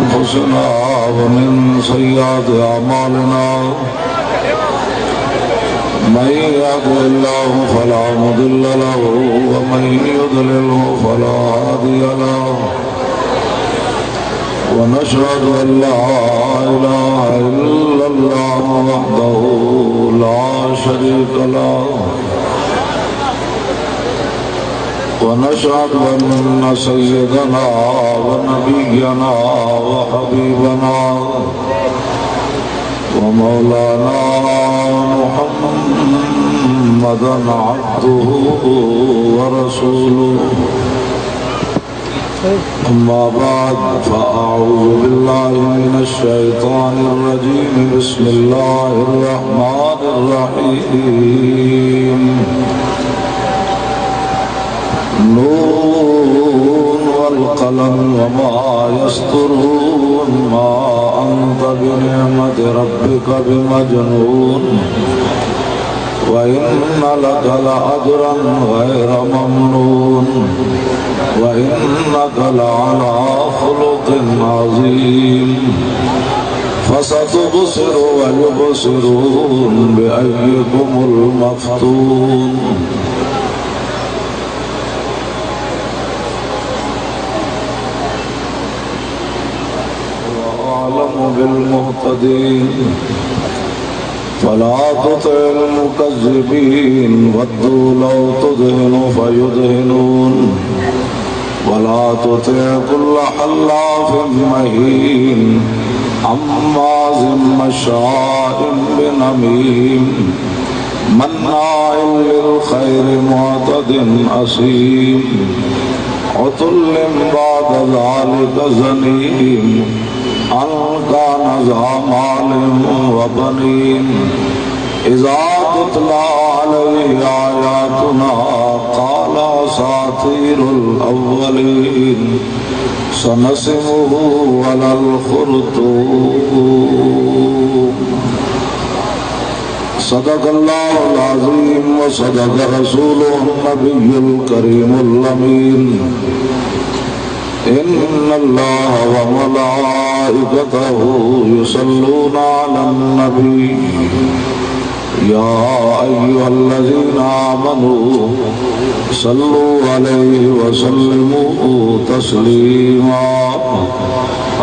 أنفسنا ومن سيئات أعمالنا من يهده الله فلا مضل له ومن يضلله فلا هادي له ونشهد أن لا إله إلا الله وحده لا شريك له ونشهد أن سيدنا ونبينا وحبيبنا ومولانا محمدا عبده ورسوله أما بعد فأعوذ بالله من الشيطان الرجيم بسم الله الرحمن الرحيم نون والقلم وما يسطرون ما أنت بنعمة ربك بمجنون وإن لك لأجرا غير ممنون وإنك لعلى خلق عظيم فستبصر ويبصرون بأيكم المفتون وأعلم بالمهتدين فلا تطع المكذبين ودوا لو تدهن فيدهنون ولا تطع كل حلاف مهين هماز مشاء بنميم مناع للخير معتد أثيم عتل بعد ذلك زنيم أن كان ذا مال وبنين إذا تتلى عليه آياتنا قال أساطير الأولين سنسمه على الخرطوم صدق الله العظيم وصدق رسوله النبي الكريم الأمين إن الله وملائكته يصلون على النبي يا أيها الذين آمنوا صلوا عليه وسلموا تسليما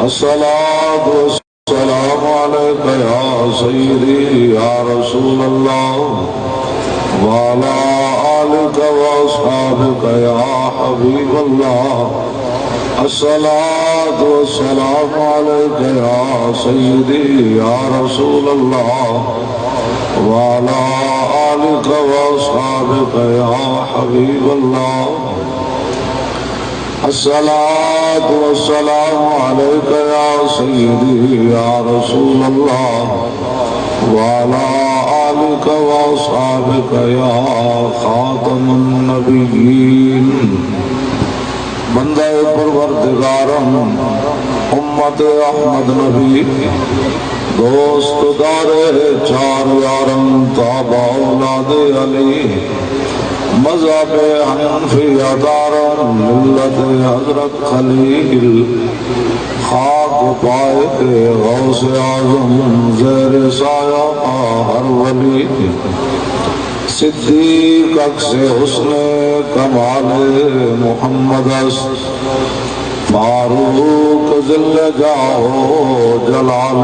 الصلاة والسلام عليك يا سيدي يا رسول الله وعلى آلك وأصحابك يا حبيب الله الصلاة والسلام عليك يا سيدي يا رسول الله وعلى آلك وأصحابك يا حبيب الله الصلاة والسلام عليك يا سيدي يا رسول الله وعلى آلك وأصحابك يا خاتم النبيين بندہ پروردگارم امت احمد نبی دوست دار چار یارم تابع اولاد علی مذہب حنفی دارم ملت حضرت خلیل خاک پائے غوث اعظم زیر سایہ ہر ولی صدیق اکس حسن کمال محمد است فاروق ذل جاہ جلال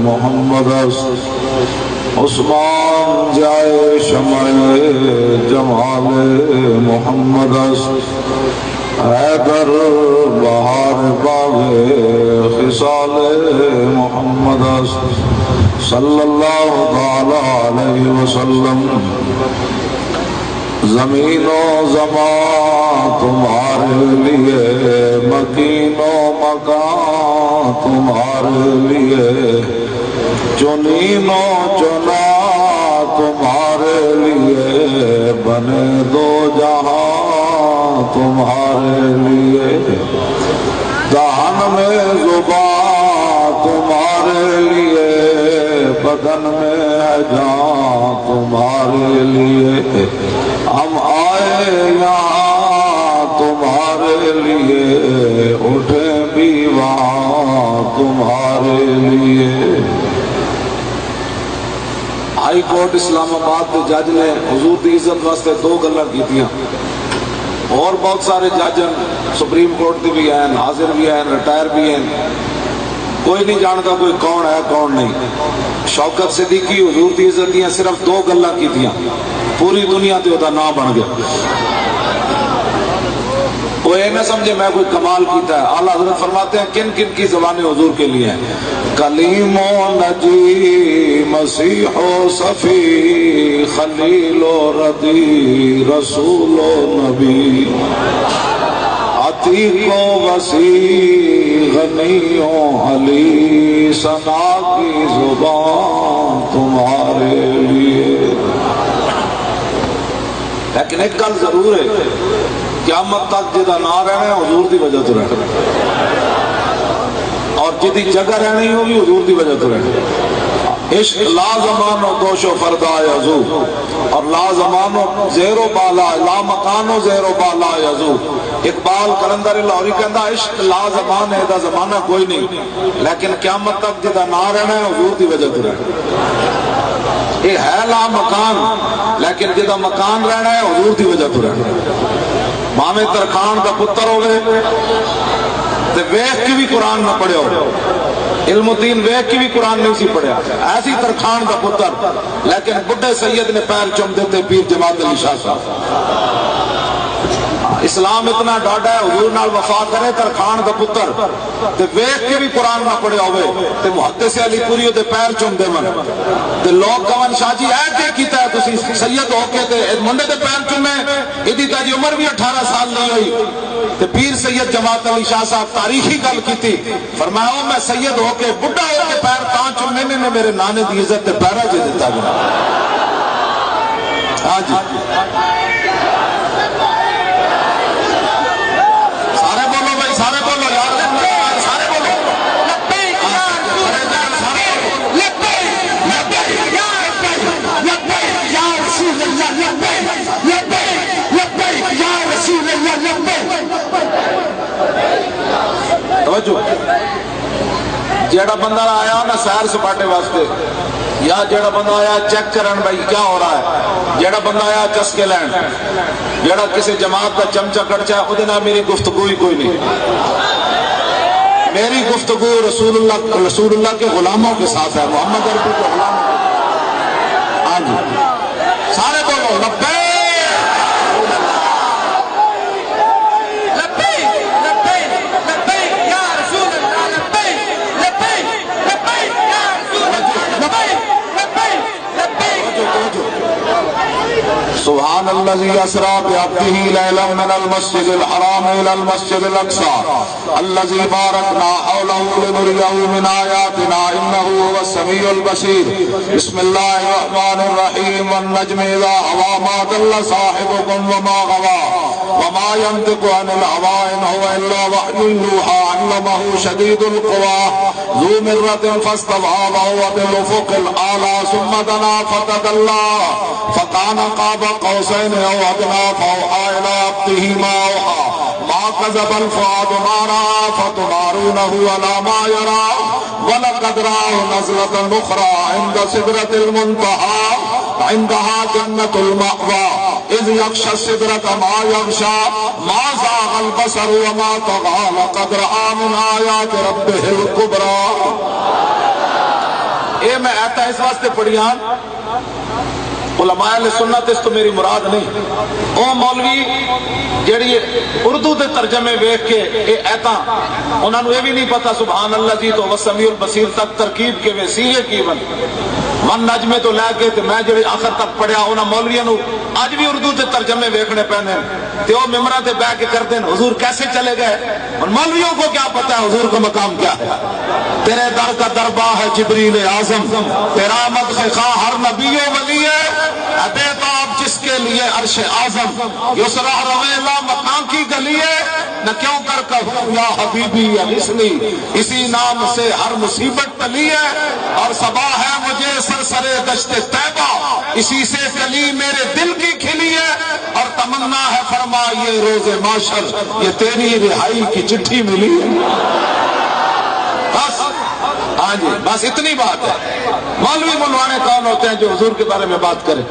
محمد است عثمان جائے شمع جمال محمد است حیدر بہار باغ خصال محمد است صلی اللہ تعالی علیہ وسلم زمین و زمان تمہارے لیے مکین و مکان تمہارے لیے چنین و چنا تمہارے لیے بنے دو جہاں تمہارے لیے دہن میں زبان تمہارے لیے بدن میں ہے جان تمہارے لیے ہم آئے یہاں تمہارے لیے اٹھے بھی وہاں تمہارے لیے۔ ہائی کورٹ اسلام آباد کے جج نے حضور دی عزت واسطے دو گلاں کیتیاں، اور بہت سارے جج سپریم کورٹ دی بھی ہیں، حاضر بھی ہیں، ریٹائر بھی ہیں، کوئی نہیں جانتا کوئی کون ہے کون نہیں۔ شوکت صدیقی حضور دی عزت دیاں صرف دو گلاں کیتیاں، پوری دنیا تے دا نام بن گیا۔ وہ یہ نہ سمجھے میں کوئی کمال کیتا ہے۔ اعلیٰ حضرت فرماتے ہیں کن کن کی زبانیں حضور کے لیے ہیں؟ کلیم و نجی مسیح و صفی خلیل و ردی رسول و نبی عتیق و وسیع غنی و علی ثنا کی زبان تمہارے لیے۔ لیکن ایک گل ضرور ہے، قیامت تک جدا نہ رہنا ہے حضور دی وجہ تو رہنا، اور جدی جگہ رہنی ہوگی حضور دی وجہ تو رہنا۔ عشق لا زمان و دوش و فردا یزو، اور لا زمان و زیر و بالا، لا مکان و زیر و بالا یزو۔ اقبال قلندر لاہوری کہندا عشق لا زمان ہے، دا زمانہ کوئی نہیں، لیکن قیامت تک جدا نہ رہنا ہے حضور دی وجہ تو رہنا۔ یہ ہے لا مکان، لیکن جدا مکان رہنا ہے حضور دی وجہ تو رہنا۔ مامے ترخان کا پتر ہوئے تے ویخ کی بھی قرآن نہ پڑھے ہو، علم الدین ویخ کی بھی قرآن نہیں سی پڑھیا، ایسی ترخان کا پتر، لیکن بڑھے سید نے پیر چم دیتے پیر جماعت علی شاہ صاحب۔ اسلام اتنا ڈاڈا ہے، حضور نال وفا کرے ترخان کا پتر تے ویخ کے بھی قرآن نہ پڑھیا ہوئے تے محدث علی پوری دے پیر چم دے من تے لوگ کون شاہ جی اے کیا کیتا ہے تسی سید ہو کے تے منڈے دے پیر چمے، ایدی تاجی عمر بھی 18 سال نہیں ہوئی تے پیر سید جماعت علی شاہ صاحب تاریخی گل کیتی، فرمایا میں سید ہو کے بڑھا ہو کے پیر تاں چمے نے میرے نانے دی عزت تے پیرا جے دیتا گیا۔ ہاں جی جیڑا بندہ آیا نا سیر سپاٹے واسطے، یا جیڑا بندہ آیا چیک کرن بھائی کیا ہو رہا ہے، جیڑا بندہ آیا چسکے لین، جیڑا کسی جماعت کا چمچہ کڑچا ہے ادھے نہ میری گفتگو ہی کوئی نہیں۔ میری گفتگو رسول اللہ کے غلاموں کے ساتھ ہے، محمد عربی کے غلاموں کے ساتھ۔ ہاں جی سارے بولو لبیک سبحان الذي اسرى بعبده ليلا من المسجد الحرام الى المسجد الاقصى الذي باركنا حوله لنريه من اياتنا انه هو السميع البصير۔ بسم الله الرحمن الرحيم والنجم اذا هوى ما ضل صاحبكم وما غوى وما ينطق عن الهوى ان هو الا وحي يوحى علمه شديد القوى ذو مرة فاستوى وهو بالافق الاعلى ثم دنا فتدلى فكان قاب قوسين او ادنى فاوحى الى عبده ما اوحى ما كذب الفؤاد ما راى فتمارونه على ما يرى ولقد رآه نزلة اخرى عند سدرة المنتهى عندها جنة المأوى اذ يغشى السدرة ما يغشى ما زاغ البصر وما طغى لقد رأى من آيات ربه الكبرى۔ اے میں آتا اس واسطے پڑھیاں علماء اہل سنت اس تو میری مراد نہیں، او مولوی جڑی اردو دے ترجمے ویکھ کے اے ایتاں انہاں نوں یہ بھی نہیں پتا سبحان اللہ جی تو والسمیع البصیر تک ترکیب کے وسیلے کی بن من نجمے تو لے کے تے میں جڑی آخر تک پڑھیا انہاں مولویاں نوں اج بھی اردو دے ترجمے ویکھنے پینے تے او ممبراں تے بیٹھ کے کردے ہیں حضور کیسے چلے گئے، اور مولویوں کو کیا پتا ہے حضور کا مقام کیا ہے۔ تیرے در کا دربار ہے جبریل اعظم، تیرا مدح خواہ ہر نبی و ولی ہے، بےتاب جس کے لیے عرش اعظم، یسرا رویلا مکان کی گلی ہے، نہ کیوں کر کہوں یا حبیبی یا اسمی، اسی نام سے ہر مصیبت ٹلی ہے، اور صبا ہے مجھے سرسرے دشت طیبہ، اسی سے کلی میرے دل کی کھلی ہے، اور تمنا ہے فرما یہ روز معاشر یہ تیری رہائی کی چٹھی ملی ہے۔ بس ہاں جی بس اتنی بات ہے. مولوی منوانے کون ہوتے ہیں جو حضور کے بارے میں بات کریں؟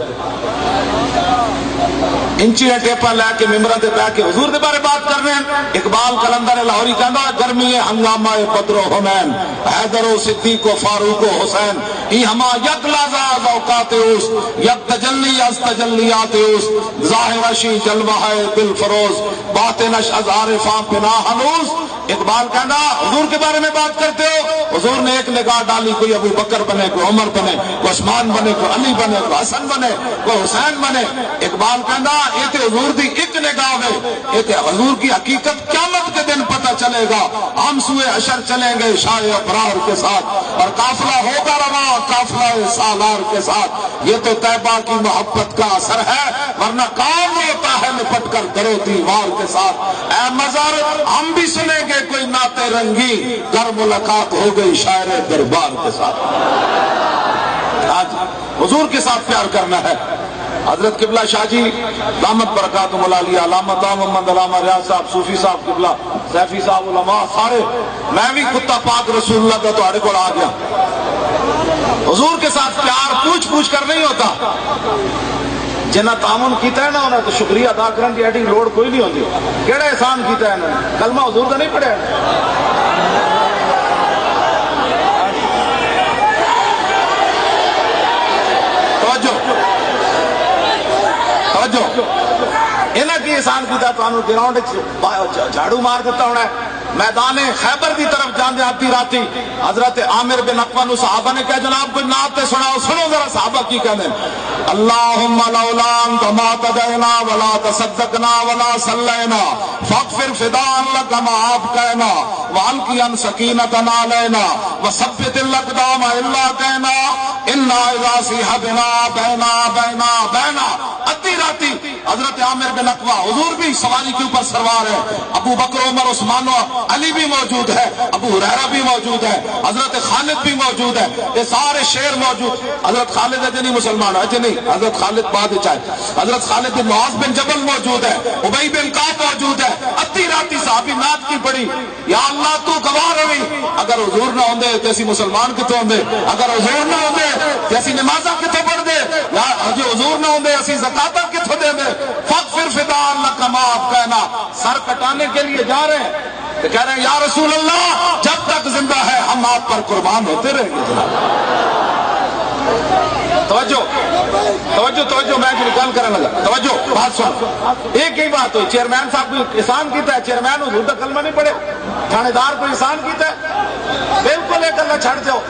انچیاں ٹیپا لے کے ممبراں تے بیٹھ کے حضور دے بارے بات کر رہے ہیں. اقبال کلندر لاہوری کہندا ہے گرمی ہنگامہ بدر و حنین حیدر و صدیق و فاروق و حسین ای ہما یک لحظہ از اوقات اوس یک تجلی از تجلیات اوس ظاہرشی جلوہ ہے دل فروز باطنش از عارفاں پناہ ہنوز. اقبال کہنا حضور کے بارے میں بات کرتے ہو، حضور نے ایک نگاہ ڈالی کوئی ابو بکر بنے، کوئی عمر بنے، کوئی عثمان بنے، کوئی علی بنے، کوئی حسن بنے، کوئی حسین بنے. اقبال کہنا یہ تے حضور دی ایک نگاہ ہے، یہ تے حضور کی حقیقت قیامت کے دن پتہ چلے گا. ہم سوئے حشر چلیں گے شاہ ابرار کے ساتھ اور قافلہ ہوگا رواں قافلہ سالار کے ساتھ. یہ تو طیبہ کی محبت کا اثر ہے، ورنہ کام ہوتا ہے لپٹ کر درو دیوار کے ساتھ. اے مزار ہم بھی سنیں گے کوئی نعت رنگی گر ملاقات ہو گئی شاعر دربار کے ساتھ. آج حضور کے ساتھ پیار کرنا ہے. حضرت قبلہ شاہ جی دامت برکاتہم العالیہ، علامہ محمد علامہ ریاض صاحب، صوفی صاحب قبلہ، سیفی صاحب، علماء سارے، میں بھی کتا پاک رسول اللہ کا تہاڑے کو آ گیا. حضور کے ساتھ پیار پوچھ پوچھ کر نہیں ہوتا. جنہ تعاون کیتا ہے نا انہیں تو شکریہ ادا کرنے کی ایڈی لوڑ کوئی نہیں ہوتی. کیڑا احسان کیتا ہے انہوں نے؟ کلمہ حضور کا نہیں پڑھیا؟ انہیں کی احسان کیتا تو انہوں گراؤنڈ جھاڑو مار دیتا ہونا ہے. میدان خیبر کی طرف جاندے آتی راتی حضرت عامر بن عقبہ صحابہ نے کہا جناب کوئی نعت سناؤ. سنو ذرا صحابہ کی کہنے اللہم لولا انت ما تدعنا ولا تصدقنا ولا صلینا فاغفر فداء لک ما ابقینا والقی ان سکینتنا علینا وثبت الاقدام الا کہنا انا اذا صیح بنا بینا بینا بینا. ادھی راتی حضرت عامر بن عقبہ حضور بھی سواری کے اوپر سوار ہے، ابو بکر عمر عثمان علی بھی موجود ہے، ابو ہریرہ بھی موجود ہے، حضرت خالد بھی موجود ہے، یہ سارے شیر موجود. حضرت خالد ہے نہیں مسلمان ہے نہیں، حضرت خالد بعد چاہے، حضرت خالد بن معاذ بن جبل موجود ہے، ابی بن کعب موجود ہے. ادھی راتی صحابی نعت کی پڑھی یا اللہ تو گواہ رہی اگر حضور نہ ہوندے تے اسی مسلمان کتوں ہوندے، اگر حضور نہ ہوندے تے اسی نمازاں کتوں پڑھ دے، یا حضور نہ ہوندے اسی زکاتاں کتوں دے دے. فاغفر فداء لک ما ابقینا. سر کٹانے کے لیے جا رہے ہیں تو کہہ رہے ہیں یا رسول اللہ جب تک زندہ ہے ہم آپ پر قربان ہوتے رہیں گے. توجہ توجہ توجہ میں جو نکال کرنے لگا توجہ بات سن. ایک ہی بات ہوئی چیئرمین صاحب کو احسان کیتا ہے، چیئرمین حضور دا کلمہ نہیں پڑھے، تھانے دار کو احسان کیتا ہے، بالکل ایک اللہ چھڑ جاؤ.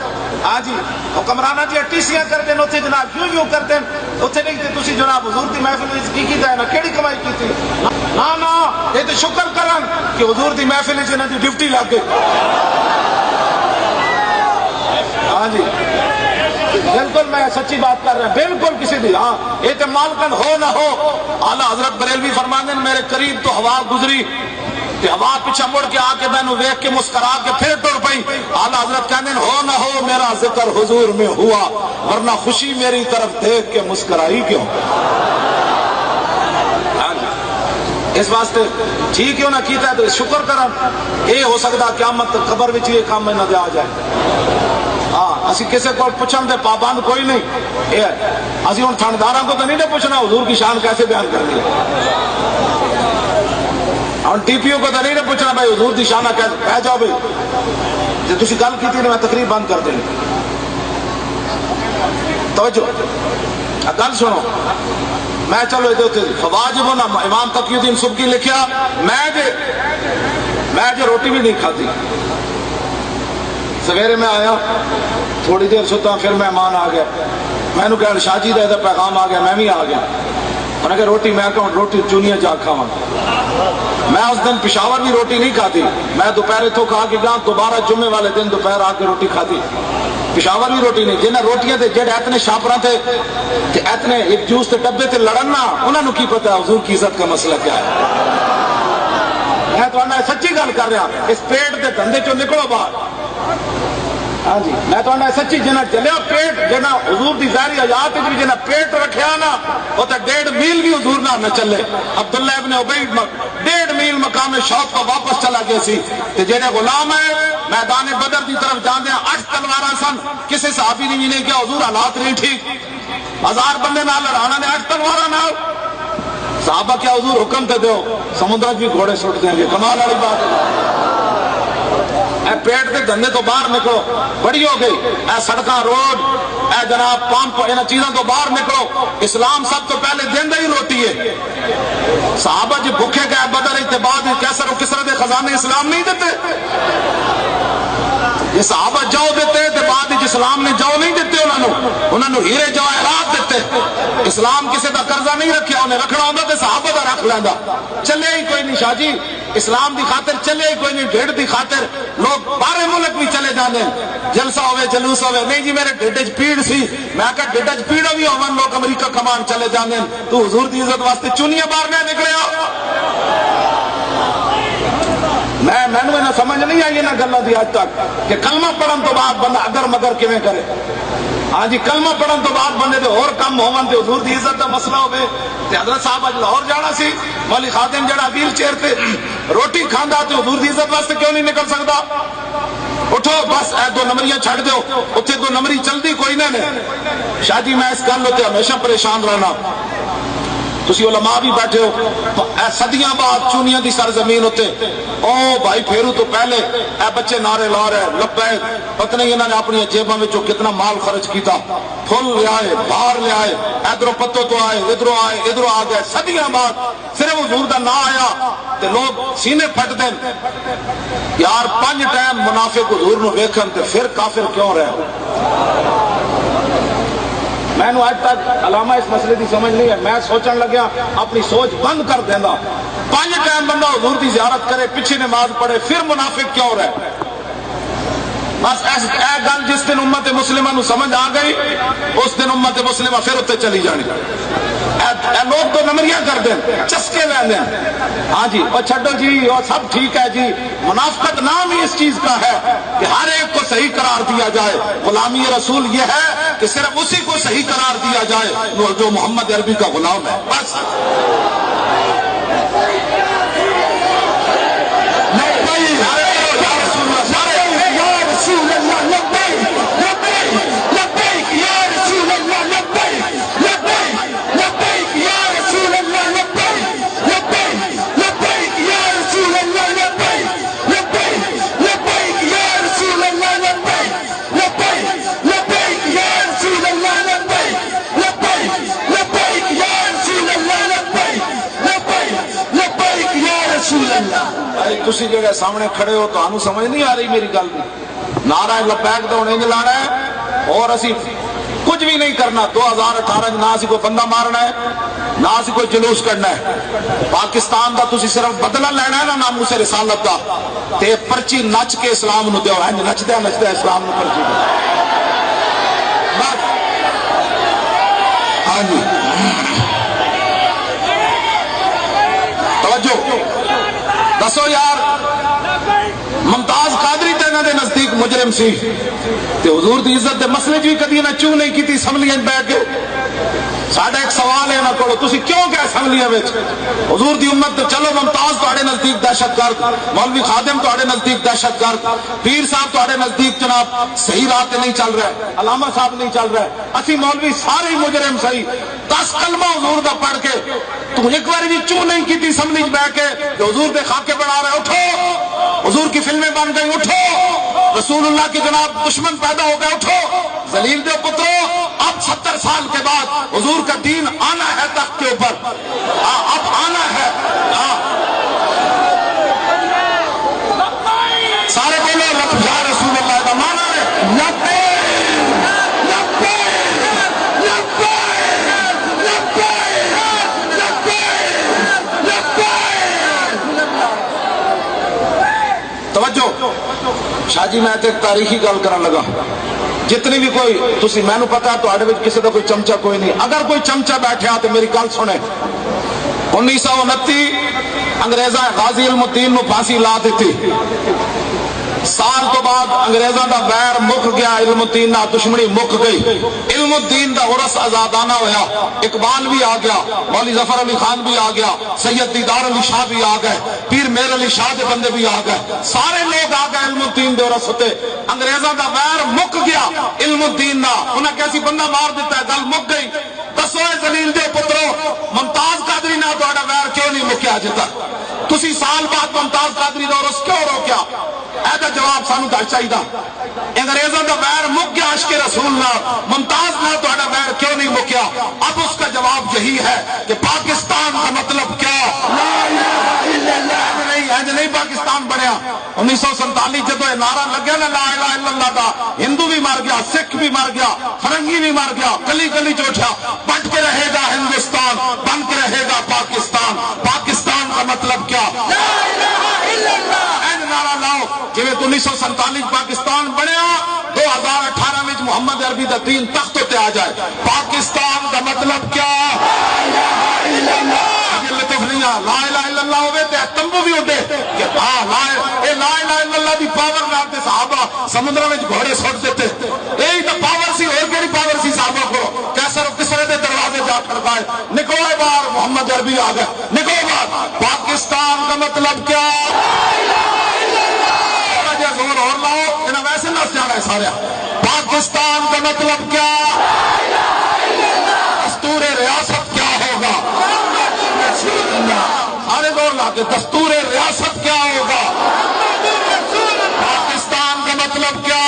ہاں جی حکمرانہ جی ٹیسیاں کر دیں اتنے جناب یوں کر دیں اتنے نہیں تھی جناب حضور دی محفل کی کیتا ہے نا کیڑی کمائی کی نا نا یہ تو شکر کرن کہ حضور دی محفل انہاں دی ڈیوٹی لگ گئی. ہاں جی بالکل میں سچی بات کر رہا ہوں، بالکل کسی دی ہاں یہ تو مالکن ہو نہ ہو. اعلیٰ حضرت بریلوی فرماندے میرے قریب تو ہوا گزری کہ ہوا پیچھے مڑ کے آ کے میں نے دیکھ کے مسکرا کے پھر ٹر پئی. اعلیٰ حضرت کہنے ہو نہ ہو میرا ذکر حضور میں ہوا ورنہ خوشی میری طرف دیکھ کے مسکرائی کیوں. اس واسطے ٹھیک کیوں نہ کیتا ہے تو شکر کرن. یہ ہو سکتا قیامت قبر وچ یہ کام نہ آ جائے. ہاں اسی کسی کو پوچھن دے پابند کوئی نہیں. یہ اسی ہن تھانداراں کو تو نہیں پوچھنا حضور کی شان کیسے بیان کرنی ہے. ہن ٹی پی او کو تو نہیں پوچھنا بھائی حضور دی شان کہہ جاؤ بھائی جی تسی گل کیتی میں تقریر بند کر دیں. توجہ گل سنو میں چلو ادھر فواجب ہونا امام تقی الدین سبکی لکھیا میں جو روٹی بھی نہیں کھاتی. سویرے میں آیا تھوڑی دیر ستا پھر مہمان آ گیا میں نے کہا شاہ جی کا پیغام آ گیا میں بھی آ گیا. انہوں نے کہا روٹی میں کہوں روٹی چونیاں جا کھاواں. میں اس دن پشاور بھی روٹی نہیں کھاتی. میں دوپہر تو کھا کے گیا دوبارہ جمعے والے دن دوپہر آ کے روٹی کھاتی. پشاور بھی روٹی نہیں. جنہیں روٹیاں تھے جڑے اتنے شاپراں تھے اتنے ایک جوس کے ڈبے تے لڑنا انہوں نے کی پتا حضور کی عزت کا مسئلہ کیا ہے. میں تو سچی گل کر رہا اس پیٹ کے دھندے چوں نکلو باہر. ہاں جی میں تو سچی جنہیں چلیا پیٹ جنا حضور دی ظاہری حیات بھی جنہیں پیٹ رکھیا نا وہ تو 1.5 میل بھی حضور نہ چلے. عبداللہ ابن ابی 1.5 میل مقام شوق تو واپس چلا گیا سی تے جڑے غلام ہے میدان بدر دی طرف جاندے 8 تلواراں سن کسے صحابی نے بھی نہیں کیا حضور حالات نہیں ٹھیک 1000 بندے نال لڑانا نے 8 تلواراں نال صحابہ کیا حضور حکم تے دیو سمندر بھی گھوڑے سٹ دیں گے کمال والی بات ہے اے پیٹ کے دھندے تو باہر نکلو بڑی ہو گئی اے سڑکاں روڈ اے جناب پمپ ان چیزوں تو باہر نکلو اسلام سب تو پہلے دیندا ہی روٹی ہے صحابہ جی بھوکے گئے بدر کے بعد کیسر و کسرا دے خزانے اسلام نہیں دیتے یہ صحابہ جو دیتے تے بعد اسلام نے جو نہیں دیتے انہوں نے ہیرے جواہرات دیتے اسلام کسی دا قرضہ نہیں رکھیا انہیں رکھنا ہوتا تے صحابہ دا رکھ لیندا چلے ہی کوئی نہیں شاہ جی اسلام دی خاطر چلے ہی کوئی نہیں ڈیڑھ دی خاطر لوگ بارے ملک بھی چلے جانے جلسہ ہوئے جلوس ہوئے نہیں جی میرے ڈیڑھ پیڑ سی میں کہا ڈیڑھ پیڑ بھی ہوئے لوگ امریکہ کمان چلے جانے تو حضور دی عزت واسطے چونیاں بارنے نکلے میں نے سمجھ نہیں آئی نہ گلوں کی آج تک کہ کلمہ پڑھن تو بعد بندہ اگر مگر کیویں کرے ہاں جی کلمہ پڑھن تو بعد بندے دے اور کم ہون تے حضور دی عزت دا مسئلہ ہوے تے حضرت صاحب اج لاہور جانا سی مولی خادم جڑا ویل چیئر تے روٹی کھاندا تے حضور دی عزت واسطے کیوں نہیں نکل سکدا اٹھو بس اے 2 نمبریاں چھڈ دیو اوتھے 2 نمبری چلدی کوئی نہ نے شاہ جی میں اس گل تے ہمیشہ پریشان رہنا تسی علماء بھی بیٹھے ہو صدیاں بعد چونیاں دی سرزمین ہوتے او بھائی پھیرو تو پہلے اے بچے نعرے لا رہے لبیک پتہ نہیں انہوں نے اپنی جیباں میں کتنا مال خرچ کیتا پھل لے آئے باہر لے آئے ادھروں پتوں تو آئے ادھروں آ گئے صدیاں بعد صرف حضور دا نہ آیا تے لوگ سینے پھٹ دیں یار 5 ٹائم منافق حضور نو ویکھن تے پھر کافر کیوں رہے میں نے آج تک علامہ اس مسئلے کی سمجھ نہیں ہے میں سوچن لگیا اپنی سوچ بند کر دینا 5 ٹائم بندہ حضور کی زیارت کرے پیچھے نماز پڑھے پھر منافق کیوں رہے بس اے گل جس دن امت مسلمہ نو سمجھ آ گئی اس دن امت مسلمہ پھر اتنے چلی جانی اے لوگ تو نمریاں کر دیں چسکے لے دیں ہاں جی اور چھڈو جی اور سب ٹھیک ہے جی منافقت نام ہی اس چیز کا ہے کہ ہر ایک کو صحیح قرار دیا جائے غلامی رسول یہ ہے کہ صرف اسی کو صحیح قرار دیا جائے جو محمد عربی کا غلام ہے بس تسی جگہ سامنے کھڑے ہو تو سمجھ نہیں آ رہی میری گل بھی نعرہ لبیک تو انہیں لانا ہے اور اسی کچھ بھی نہیں کرنا 2018 نہ اسی کوئی بندہ مارنا ہے نہ اسی کوئی جلوس کرنا ہے پاکستان دا تسی صرف بدلہ لینا ہے نا ناموس رسالت دا تے پرچی نچ کے اسلام نو دیو ہے نچدے اسلام نو پرچی دو بس ہاں جی توجہ دسو یار ممتاز قادری تے انہاں دے نزدیک مجرم سی تے حضور دی عزت دے مسئلے بھی کدی نہ چوں نہیں کیتی اسمبلیاں بیٹھ کے ساڈا ایک سوال ہے انہاں کولو تسی کیوں گئے اسمبلیاں وچ حضور دی امت تے چلو ممتاز تہاڈے نزدیک دہشت گرد مولوی خادم تہاڈے نزدیک دہشت گرد پیر صاحب تہاڈے نزدیک جناب صحیح راہ تے نہیں چل رہا علامہ صاحب نہیں چل رہا اسی مولوی سارے مجرم صحیح 10 کلمہ حضور دا پڑھ کے تو ایک بار بھی چوں نہیں کی اسمبلی بیٹھ کے حضور دے خاکے بنا رہے اٹھو حضور کی فلمیں بن گئی اٹھو رسول اللہ کے جناب دشمن پیدا ہو گئے اٹھو ذلیل دے پترو اب 70 سال کے بعد حضور کا دین آنا ہے تخت کے اوپر اب آنا ہے سارے بولو یا رسول اللہ کا مانا ہے توجہ شاہ جی میں ایک تاریخی گل کرن لگا جتنی بھی کوئی تسی میں پتا ہے تو کسی کا کوئی چمچا کوئی نہیں اگر کوئی چمچا بیٹھا تو میری گل سنے 1929 انگریزاں غازی علم الدین نو پھانسی لا دیتی سال تو بعد انگریزاں دا ویر مک گیا علم الدین نال دشمنی مک گئی علم علم الدین دا عرس آزادانہ ہویا، اقبال بھی آ گیا، مولوی ظفر علی خان بھی آ گیا، سید دیدار علی شاہ بھی آ گئے، پیر میر علی شاہ دے بندے بھی آ گئے، سارے لوگ آ گئے علم الدین دے عرس ہوتے۔ انگریزاں دا ویر مک گیا علم الدین دا، انہاں کیسی بندہ مار دیتا ہے، گل مک گئی۔ دسو اے ذلیل دے پترو، ممتاز قادری نال تہاڈا ویر کیوں نہیں مکیا اجے تک؟ تسی سال بعد ممتاز قادری دا عرس کیوں روکیا؟ ایدا جواب سانو دا چاہیدا۔ انگریزاں دا ویر مک گیا عشق رسول نال، ممتاز نال تہاڈا ویر کیوں نہیں مکیا؟ اب اس کا جواب یہی ہے کہ پاکستان کا مطلب کیا؟ لا الہ الا اللہ نہیں پاکستان بنیا۔ 1947 جدو یہ نعرہ لگیا نا لا الہ الا اللہ دا، ہندو بھی مر گیا، سکھ بھی مر گیا، فرنگی بھی مر گیا، گلی گلی چوٹھا، بن کے رہے گا ہندوستان، بن کے رہے گا پاکستان۔ پاکستان کا مطلب کیا؟ لا الہ الا اللہ نعرہ لاؤ۔ جی 1947 پاکستان بنیا، 2018 میں محمد عربی دا دین تخت تے آ جائے۔ پاکستان کا مطلب کیا؟ لا الہ الا اللہ۔ لا الہ الا اللہ ہوئے تے تمبو بھی اڈے کہ ہاں لا الہ الا اللہ دی پاور نال تے صحابہ سمندر میں گھوڑے سٹ دیتے۔ یہی تو پاور سی، اور کیڑی پاور سی صحابہ کو؟ کیسر کسرے دے دروازے جا کھڑکائے، نکلو باہر، محمد عربی آ گئے، نکلو باہر۔ پاکستان کا مطلب کیا؟ زور اور لاؤ، انہیں ویسے نس جانا ہے سارا۔ پاکستان کا مطلب کیا؟ دستور ریاست کیا ہوگا؟ سارے زور لا کے دستور ریاست کیا ہوگا؟ پاکستان کا مطلب کیا؟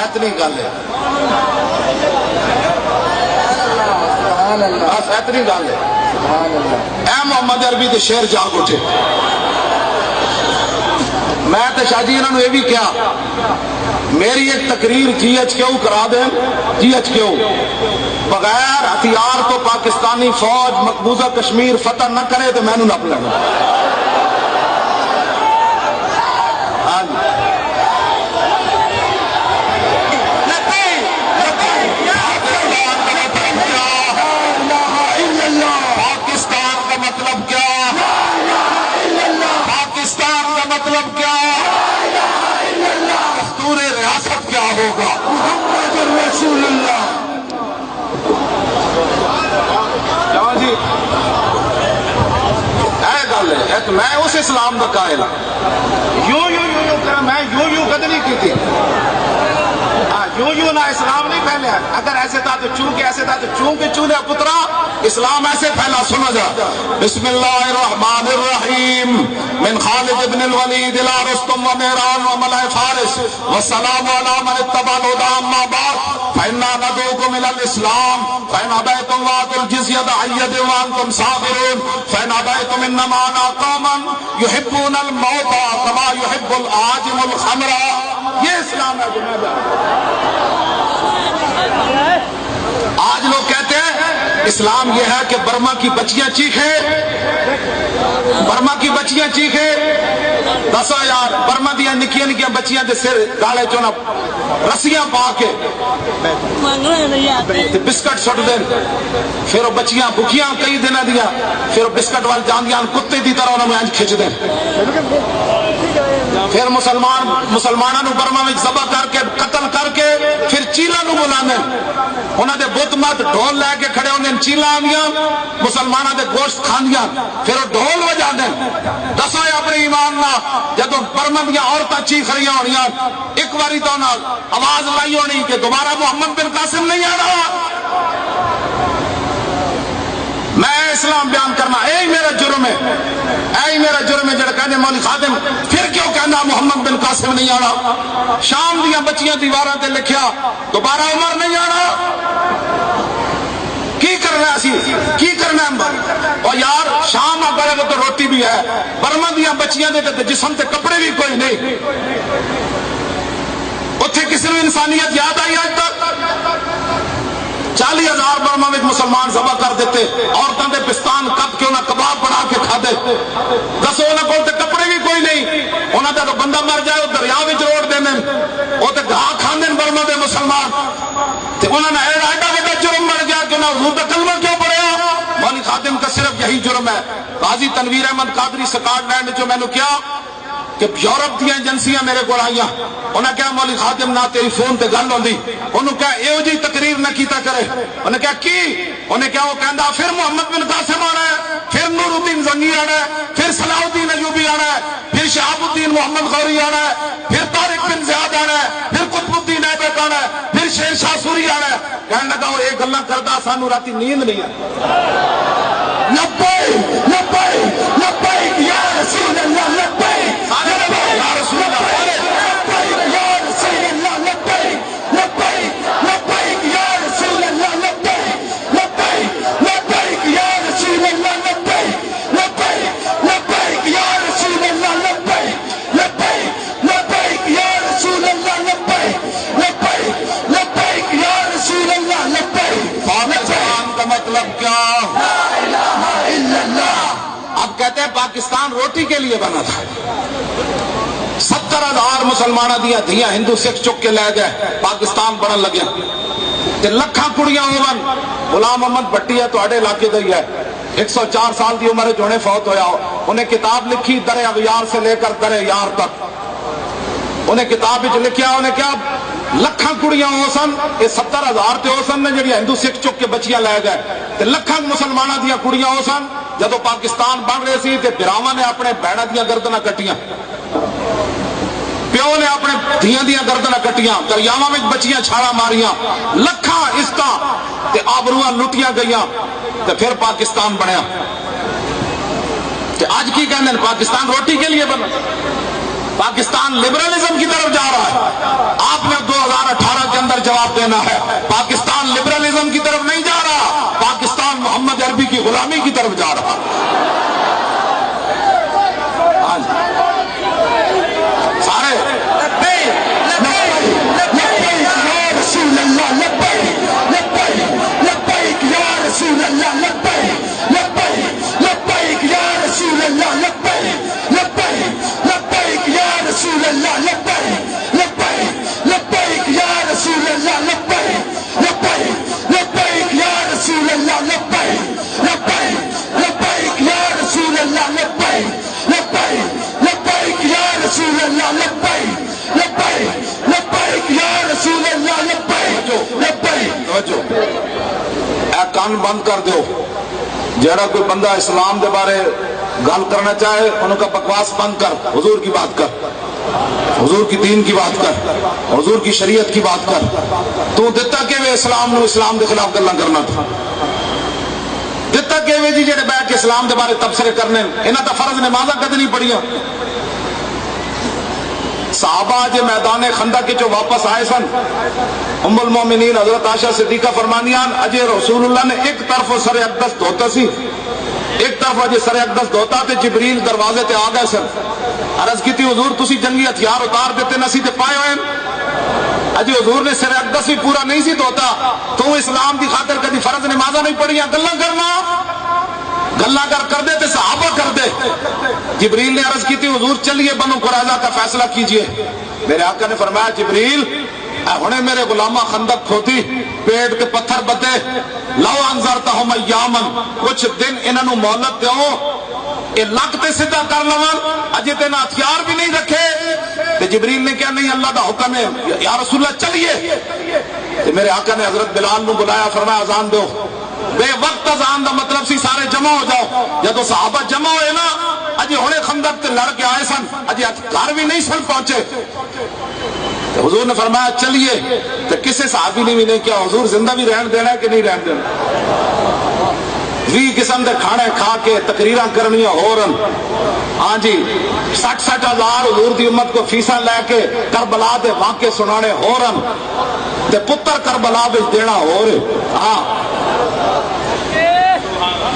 اتنی گل ہے، بس اتنی گل ہے۔ اے محمد عربی دے شیر جاگ اٹھے۔ میں تو شاہ جی انہوں نے یہ بھی کیا، میری ایک تقریر جی ایچ کیو کرا دیں، جی ایچ کیو بغیر ہتھیار تو پاکستانی فوج مقبوضہ کشمیر فتح نہ کرے تو میں نہ پڑھنا۔ پاکستان کا مطلب کیا؟ پاکستان کا مطلب کیا؟ دستور ریاست کیا ہوگا؟ محمد رسول اللہ۔ جی اے گل ہے، میں اس اسلام کا قائل ہوں۔ یوں کرا، میں یوں کد نہیں کی تھی، یوں نہ اسلام نہیں پھیلیا۔ اگر ایسے تھا تو چونکہ ایسے تھا تو چونکہ چونے پترا اسلام ایسے پھیلا۔ سنا جا، بسم اللہ الرحمن الرحیم، من خالد ابن الولید الى رستم و مہران و ملائے فارس والسلام علی من اتبع الہدی اما بعد فإنا ندعوکم الى الاسلام فإن ابیتم وآتوا الجزیۃ عن ید وانتم صاغرون فإن ابیتم انما انا قوما یحبون الموت کما یحب العاجم الخمر۔ یہ اسلام ہے جناب۔ آج لوگ کہتے ہیں اسلام یہ ہے کہ برما کی بچیاں چیخیں، برما کی بچیاں چیخیں۔ دسو یار، برما دیا نکیاں نکیاں بچیاں دے سر گالے چونا رسیاں پا کے بسکٹ سٹ دیں، پھر وہ بچیاں بھکیاں کئی دن دیا، پھر بسکٹ وال جاندیاں کتے دی طرح انہوں نے کھچ دیں۔ پھر مسلمانوں برما میں ذبح کر کے قتل کر کے پھر چیلا نو بلانے، انہوں نے بت مت ڈھول لے کے کھڑے ہونے، چیلا آنیاں مسلمانوں دے گوشت کھاندیاں، پھر وہ ڈھول بجا دیں۔ دسو اپنے ایمان نہ جدو برما دیا عورتیں چیخ رہی ہونیاں، ایک باری تو آواز لائی ہونی کہ دوبارہ محمد بن قاسم نہیں آ رہا۔ میں اسلام بیان کرنا اے میرا جرم ہے، اے میرا جرم ہے۔ جڑا کہنے مولی خادم پھر کیوں کہنا محمد بن قاسم نہیں آنا؟ شام دیا بچیاں دیواراں تے لکھیا دوبارہ عمر نہیں آنا۔ کی کرنا ہے اسی؟ کی کرنا ہے؟ اور یار شام آ گئے تو روٹی بھی ہے، برما دیا بچیاں دے تے جسم تے کپڑے بھی کوئی نہیں۔ اتھے کسی نے انسانیت یاد آئی آج تک؟ 40,000 برما میں مسلمان ذبح کر دیتے، عورتوں دے پستان کٹ کے انہیں کباب بنا کے کھا دے۔ دسو انہوں کو کپڑے بھی کوئی نہیں، انہوں نے تو بندہ مر جائے وہ دریا میں روڑ دینے، وہ تو گھا کھاندے برما دے مسلمان۔ انہوں نے ایڈا بڑا جرم بن گیا کہ انہوں نے کلمہ کیوں پڑھیا؟ مولی خادم کا صرف یہی جرم ہے۔ قاضی تنویر احمد قادری سکاٹ لینڈ جو میں نے کیا کہ یورپ دیا ایجنسیاں میرے کو آئیاں، انہیں کہا مولی خاتم نہ تیری فون تے گل ہوندی، انہوں کہا ایو جی تقریر نہ کیتا کرے، انہیں کہا کی، انہیں کہا وہ کہندا پھر محمد بن قاسم آنا ہے، پھر نور الدین زنگی آنا ہے، پھر صلاح الدین ایوبی آنا ہے، پھر شہاب الدین محمد غوری آنا ہے، پھر طارق بن زیاد آنا ہے، پھر قطب الدین ایبک آنا ہے، پھر شیر شاہ سوری آنا ہے۔ کہنے لگا وہ ایک گلاں کردا سانو راتی نیند نہیں ہے۔ لبیک لبیک لبیک یا رسول اللہ لبیک یا رسول اللہ لبیک یا رسول اللہ لبیک لبیک لبیک یا رسول اللہ لبیک لبیک لبیک یا رسول اللہ لبیک لبیک لبیک یا رسول اللہ لبیک لبیک لبیک یا رسول اللہ لبیک لبیک لبیک یا رسول اللہ لبیک۔ پاکستان کا مطلب کیا؟ اب کہتے ہیں پاکستان روٹی کے لیے بنا تھا، 70,000 مسلمانہ دیا دھیاں ہندو سکھ چک کے لے گئے، پاکستان بنن لگے تے لکھاں کڑیاں ہون۔ غلام محمد بھٹی ہے تو اڑے علاقے دا ہی ہے، 104 سال دی عمر جونے فوت ہویا، انہیں کتاب لکھی در اغیار سے لے کر در یار تک، انہیں کتاب وچ لکھیا، انہیں کیا لکھاں کڑیاں ہو سن، یہ 70,000 تے ہو سن نے جڑی ہندو سکھ چک کے بچیاں لے گئے تے لکھاں مسلمانہ دیا کڑیاں ہو سن۔ جدو پاکستان بن رہے سی تے براواں نے اپنے بہناں دیا گردناں کٹیاں، پیو نے اپنے دھیاں دیا گردناں کٹیاں، دریاواں وچ بچیاں چھاڑا ماریاں، لکھاں عزتاں تے آبروئاں لٹیاں گئیاں تے پھر پاکستان بنیا۔ تے آج کی کہندے ہیں پاکستان روٹی کے لیے بنا، پاکستان لبرلزم کی طرف جا رہا ہے۔ آپ نے 2018 کے اندر جواب دینا ہے، پاکستان لبرلزم کی طرف نہیں جا رہا، پاکستان محمد عربی کی غلامی کی طرف جا رہا۔ سارے کان بند کر دو، جڑا کوئی بندہ اسلام دے بارے گل کرنا چاہے انہوں کا بکواس بند کر، حضور کی بات کر، حضور کی دین کی بات کر، حضور کی شریعت کی بات کر۔ تو دتا کہ وہ اسلام نو اسلام دے خلاف گلاں کرنا تھا، دتا کہ وہ جی جڑے بیٹھ کے اسلام دے بارے تبصرے کرنے، انہاں دا فرض نمازاں کدی نہیں پڑھیاں۔ صحابہ جے میدان خندق کے جو واپس آئے سن، ام المومنین حضرت عائشہ صدیقہ فرمانیان اجے رسول اللہ نے ایک طرف سر اقدس دھوتا سی، ایک طرف اجے سر اقدس دھوتا تے جبریل دروازے تے آ گئے سن، عرض کی تھی حضور تسی جنگی ہتھیار اتار دیتے نہ سی تے پائے ہوئے، اجے حضور نے سر اقدس بھی پورا نہیں سی دھوتا، تو اسلام دی خاطر کدی فرض نمازاں نہیں پڑھیاں، گلاں کرنا گلا کر دے تے صحابہ کر دے۔ جبریل نے عرض کی تھی حضور چلیے بنو قریظہ کا فیصلہ کیجئے، میرے آقا نے فرمایا جبریل ہنے میرے غلامہ خندق کھوتی، پیٹ کے پتھر بدے، لو انذرتہم ایامن، کچھ دن انہوں مہلت دیو، یہ لگتے سدھا کر لون، اجے تے نہ ہتھیار بھی نہیں رکھے۔ تے جبریل نے کہا نہیں اللہ دا حکم ہے یا رسول اللہ چلیے۔ تے میرے آقا نے حضرت بلال نو بلایا، فرمایا اذان دو، بے وقت اذان دا مطلب سی سارے جمع ہو جاؤ۔ جدو صحابہ جمع ہوئے نا، اجے ہونے خندق تے لڑ کے آئے سن، اجے گھر بھی نہیں سن پہنچے، حضور نے فرمایا چلیے، تو کسے صحابی نے بھی نہیں کیا حضور زندہ بھی رہن دینا ہے کہ نہیں رہن دینا، 20 قسم دے کھانے کھا کے تقریراں کرنیاں ہو رن، ہاں جی 60 ہزار حضور دی امت کو فیساں لے کے کربلا دے واقعے سنانے ہو رن، تے پتر کربلا وچ دینا ہو رہے۔ ہاں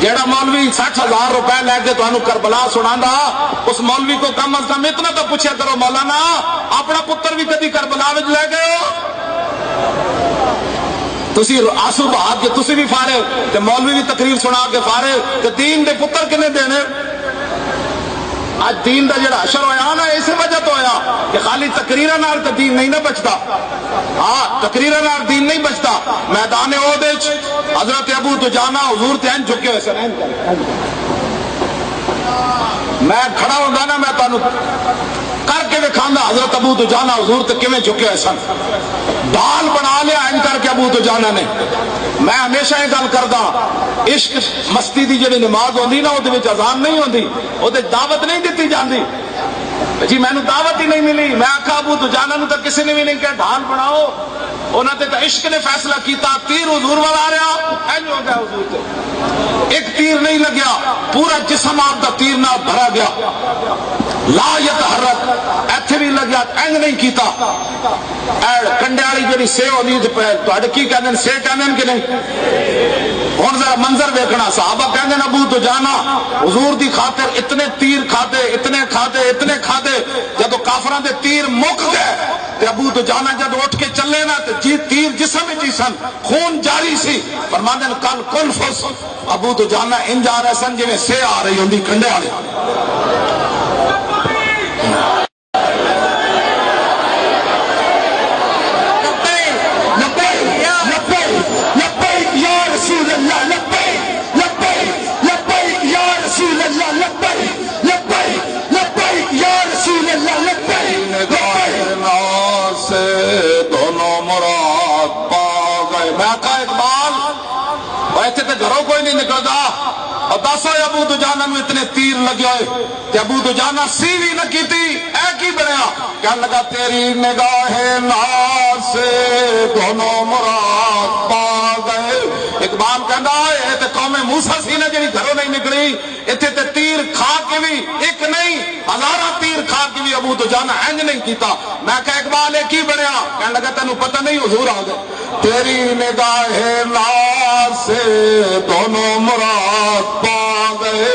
جیڑا مولوی 60,000 روپے لے کے تانوں کربلا سناندا، اس مولوی کو کم از کم اتنا تو پوچھا کرو مولانا اپنا پتر بھی کدی کربلا وچ لے گئے ہو؟ تسی آنسو بہا کے تسی بھی فارغ تے مولوی بھی تقریر سنا کے فارغ، تے دین دے پتر کنے دینے؟ آج دین دا جڑا حشر ہویا نا اسی وجہ تو ہویا کہ خالی تقریراں نال تے دین نہیں نہ بچتا۔ ہاں تقریراں نال دین نہیں بچتا۔ میدان احد وچ حضرت ابو دجانہ حضور تے این جھکے ہوئے سن، میں کھڑا ہوندا نا میں تانوں کر کے دکھانا حضرت ابو دجانہ حضور تے کیویں جھکے ہوئے سن، ڈھال بنا لیا ان کر کے ابو دجانہ نے۔ میں ہمیشہ یہ گل کردا، عشق مستی دی جڑی نماز ہوندی نا، وہ اذان نہیں ہوندی، وہ دعوت نہیں دیتی جاندی جی، مینوں دعوت ہی نہیں ملی۔ میں آکھا ابو دجانہ نو تو کسی نے بھی نہیں کہا ڈھال بناؤ، انہوں نے تو عشق نے فیصلہ کیتا، تیر حضور والا آ رہا اینج ہو گیا حضور تے، ایک تیر نہیں لگیا، پورا جسم آپ کا تیر نہ بھرا گیا، لا یتحرک، ایتھے بھی لگیا اینج نہیں کیتا۔ کنڈے والی جڑی سہ ہوندی تے کی کہندے نے، سہ کہندے کہ نہیں؟ ہن ذرا منظر دیکھنا، صحابہ کہندے ابو دجانہ حضور دی خاطر اتنے تیر کھادے، اتنے کھادے، اتنے کھادے، جدو کافراں دے تیر مک گئے تے ابو دجانہ جب اٹھ کے چلے نا تے جی تیر جسم وچ سن، خون جاری سی، فرماندے نے کل کل فس، ابو دجانہ انج آ رہے سن جویں سہ آ رہی ہوندی کنڈے والے۔ گھروں کوئی نہیں نکلتا، اور دس ہوئے ابو دجانہ میں اتنے تیر لگے ہوئے تے ابو دجانہ سی بھی نہ کیتی، اے کی بنیا؟ کہنے لگا تیری نگاہ ناز سے دونوں مراد پا گئے۔ اقبال کہندا اے تے قوم موسیٰ سی نا جڑی گھروں نہیں نکلی، اتنے تے تیر کھا کے بھی ایک نہیں ہزارہ تیر کھا کے بھی ابو دجانہ انج نہیں کیتا۔ میں کہا اقبال اے کی بنیا؟ کہنے لگا تینوں پتہ نہیں حضور آ گئے۔ تیری نگاہ ناز سے دونوں مراد پا گئے،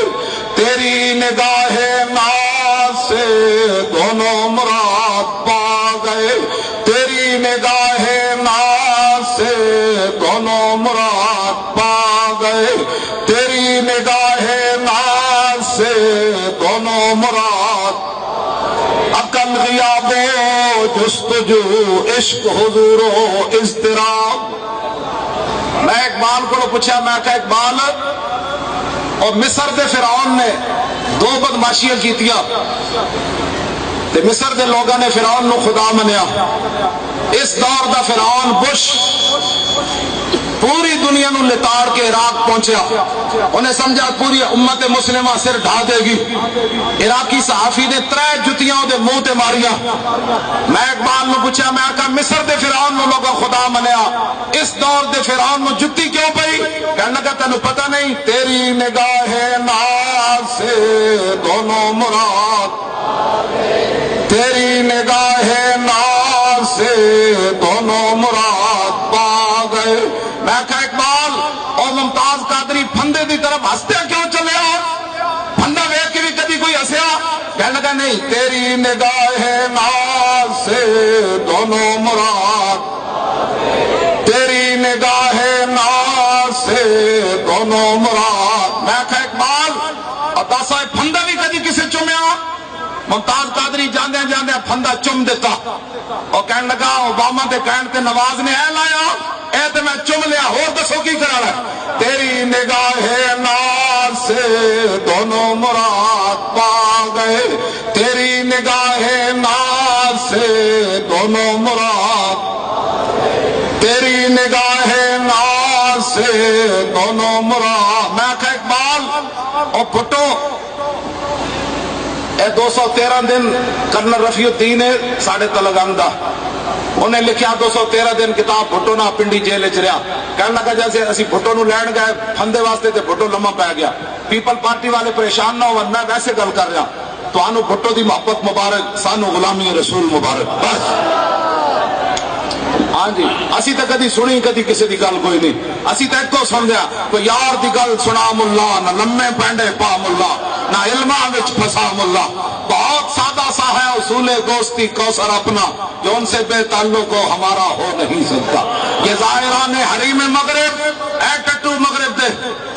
تیری نگاہ ناز سے دونوں مراد پا گئے، تیری نگاہ ناز سے دونوں مراد پا گئے، تیری نگاہ ناز سے دونوں مراد۔ عقل غیاب و جستجو، عشق حضور و اضطراب۔ میں اقبال کو پوچھا، میں کہا اقبال اور مصر دے فرعون نے دو بدماشیاں کیتیاں تے مصر دے لوگاں نے فرعون نو خدا منیا۔ اس دور دا فرعون بش پوری دنیا نو لتاڑ کے عراق پہنچیا، انہیں سمجھا پوری امت مسلمہ سر ڈھا دے گی۔ عراقی صحافی نے 3 جتیاں دے منہ تے ماریا۔ میں اقبال نو پوچھا، میں کہا مصر دے فرعون نو لوگا خدا منیا، اس دور دے فرعون نو جتی کیوں پئی؟ کہنے لگا تینوں پتہ نہیں، تیری نگاہ ناز سے دونوں مراد، تیری نگاہ ناز سے دونوں مراد پا گئے۔ میں کہا اقبال اور ممتاز قادری پھندے دی طرف ہستے کیوں چلے آ؟ پھندا ویکھ کے بھی کدی کوئی ہسیا؟ کہنے لگا نہیں، تیری نگاہ ناز سے دونوں مراد، تیری نگاہ ناز سے دونوں مراد۔ میں کہا اقبال اور دس ہوئے پھندا بھی کدی کسے چومیا؟ ممتاز قادری جاندے جاندے پھندا چم دیتا اور کہنے لگا اوباما دے کہن تے نواز نے اے لایا، اے تے میں چم لیا، اور دسو کی کرا ہے؟ تیری نگاہ ناز سے دونوں مراد پا گئے، تیری نگاہ ناز سے دونوں مراد، تیری نگاہ ناز سے دونوں مراد۔ میں کہا اقبال اور پھٹو اے 213 دن کرنل رفیع الدین ہے ساڑھے تلگنگ دا، انہیں لکھیا 213 دن کتاب بھٹو نہ پنڈی جیل چ رہا۔ کہنے لگا جیسے اسی بھٹو نو لین گئے پھندے واسطے تے بھٹو لمحہ پی گیا۔ پیپل پارٹی والے پریشان نہ ہو، میں ویسے گل کر رہا، تانوں بھٹو دی محبت مبارک، سانو غلامی رسول مبارک۔ بس ہاں جی، اسی تے کدی سنی کدی کسی دی گل کوئی نہیں، اسی تے ایک سن دیا کوئی یار دی گل سنا ملا، نہ لمے پینڈے پا ملا، نہ علماں وچ پھسا ملا۔ بہت سادہ سا ہے اصول دوستی کوثر اپنا، جو ان سے بے تعلق ہو ہمارا ہو نہیں سکتا۔ یہ ظاہران حریم مغرب، اے ٹٹو مغرب دے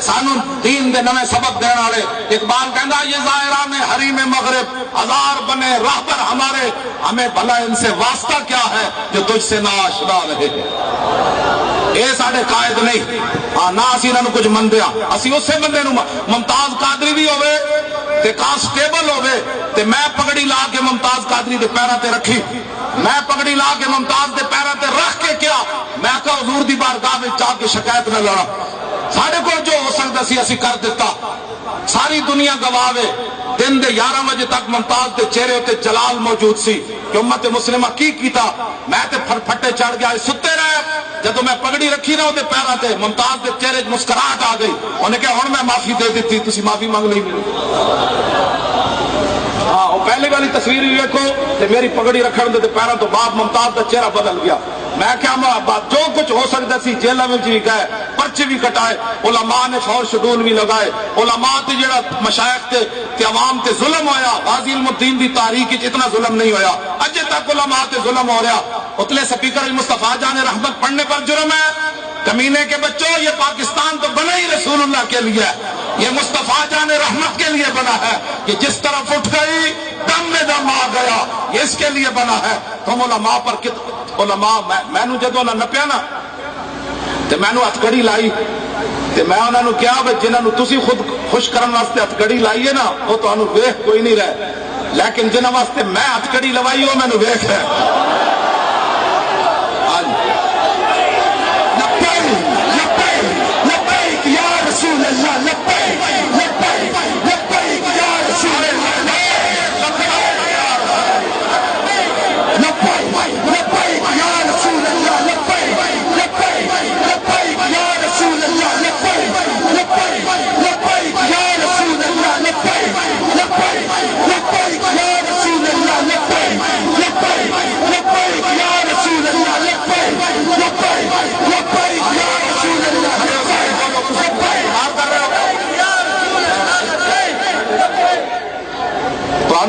سانو دین دے نویں سبق دین والے، اقبال کہندا یہ ظاہران حریم مغرب ہزار بنے راہبر ہمارے، ہمیں بھلا ان سے واسطہ کیا ہے جو تجھ سے نا آشنا رہے۔ اے ساڈے قائد نہیں، ہاں نہ اسی انہاں نوں کچھ مندیا، اسی اسے بندے نوں ممتاز قادری بھی ہوئے تے کانسٹیبل ہوے تے میں پگڑی لا کے ممتاز قادری دے پیراں تے رکھی، میں پگڑی لا کے ممتاز دے پیراں تے رکھ کے کیا میں کہا حضور دی بارگاہ وچ جا کے شکایت نہ لڑا، ساڈے کول جو ہو سکدا سی اسی کر دیتا، ساری دنیا گواہ دن دے 11 بجے تک ممتاز دے چہرے تے جلال موجود سی کہ امت مسلمہ کی کیتا، میں تے پھٹے چڑھ گیا ستے رہے، جدو میں پگڑی رکھی نا وہ پیروں تے ممتاز دے چہرے مسکراہٹ آ گئی، انہیں کہا ہن میں معافی دے دیتی تسی معافی مانگ لی میری، ہاں وہ پہلے والی تصویر بھی دیکھو تے میری پگڑی رکھن دے پیروں تو بعد ممتاز دا چہرہ بدل گیا، میں کیا جو کچھ ہو سکتا سی جیلوں میں بھی گئے، پرچے بھی کٹائے، علماء نے فور شڈول بھی لگائے، علماء تے جڑا مشائخ تے عوام تے ظلم ہویا، غازی علم الدین دی تاریخ اتنا ظلم نہیں ہویا، اجے تک علماء تے ظلم ہو رہا، اتلے سپیکر مصطفیٰ جان رحمت پڑھنے پر جرم ہے، کمینے کے بچوں یہ پاکستان تو بنا ہی رسول اللہ کے لیے، یہ مصطفیٰ جان رحمت کے لیے بنا ہے، کہ جس طرف اٹھ گئی دم میں دم آ گیا، یہ اس کے لیے بنا ہے، تم علماء پر علماء میں جدو نہ نپیا نا تے میں ہتھکڑی لائی تے میں انہوں نے کیا بھائی جنہوں تسی خود خوش کرنے واسطے ہتھکڑی لائیے نا وہ تمہیں ویخ کوئی نہیں رہے، لیکن جنہوں واسطے میں ہتھکڑی لوائی وہ مینوں ویخ ہے،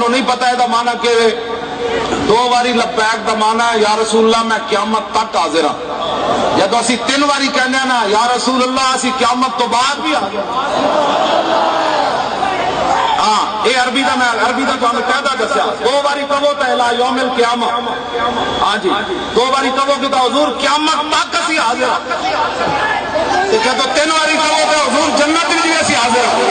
نہیں پتا ہے دا معنی کہ دو باری لبیک دا معنی ہے یا رسول اللہ میں قیامت تک حاضر ہاں، جب اسی 3 باری کہنے نا یا رسول اللہ اسی قیامت تو بعد بھی حاضر ہاں، یہ عربی دا میں عربی دا تو ہمیں قاعدہ دسیا، 2 باری کہو تو الی یوم القیامہ، ہاں جی 2 باری کہو کہ حضور قیامت تک اسی حاضر ہاں، جب 3 باری کہو تو حضور جنت میں بھی اسی حاضر ہاں،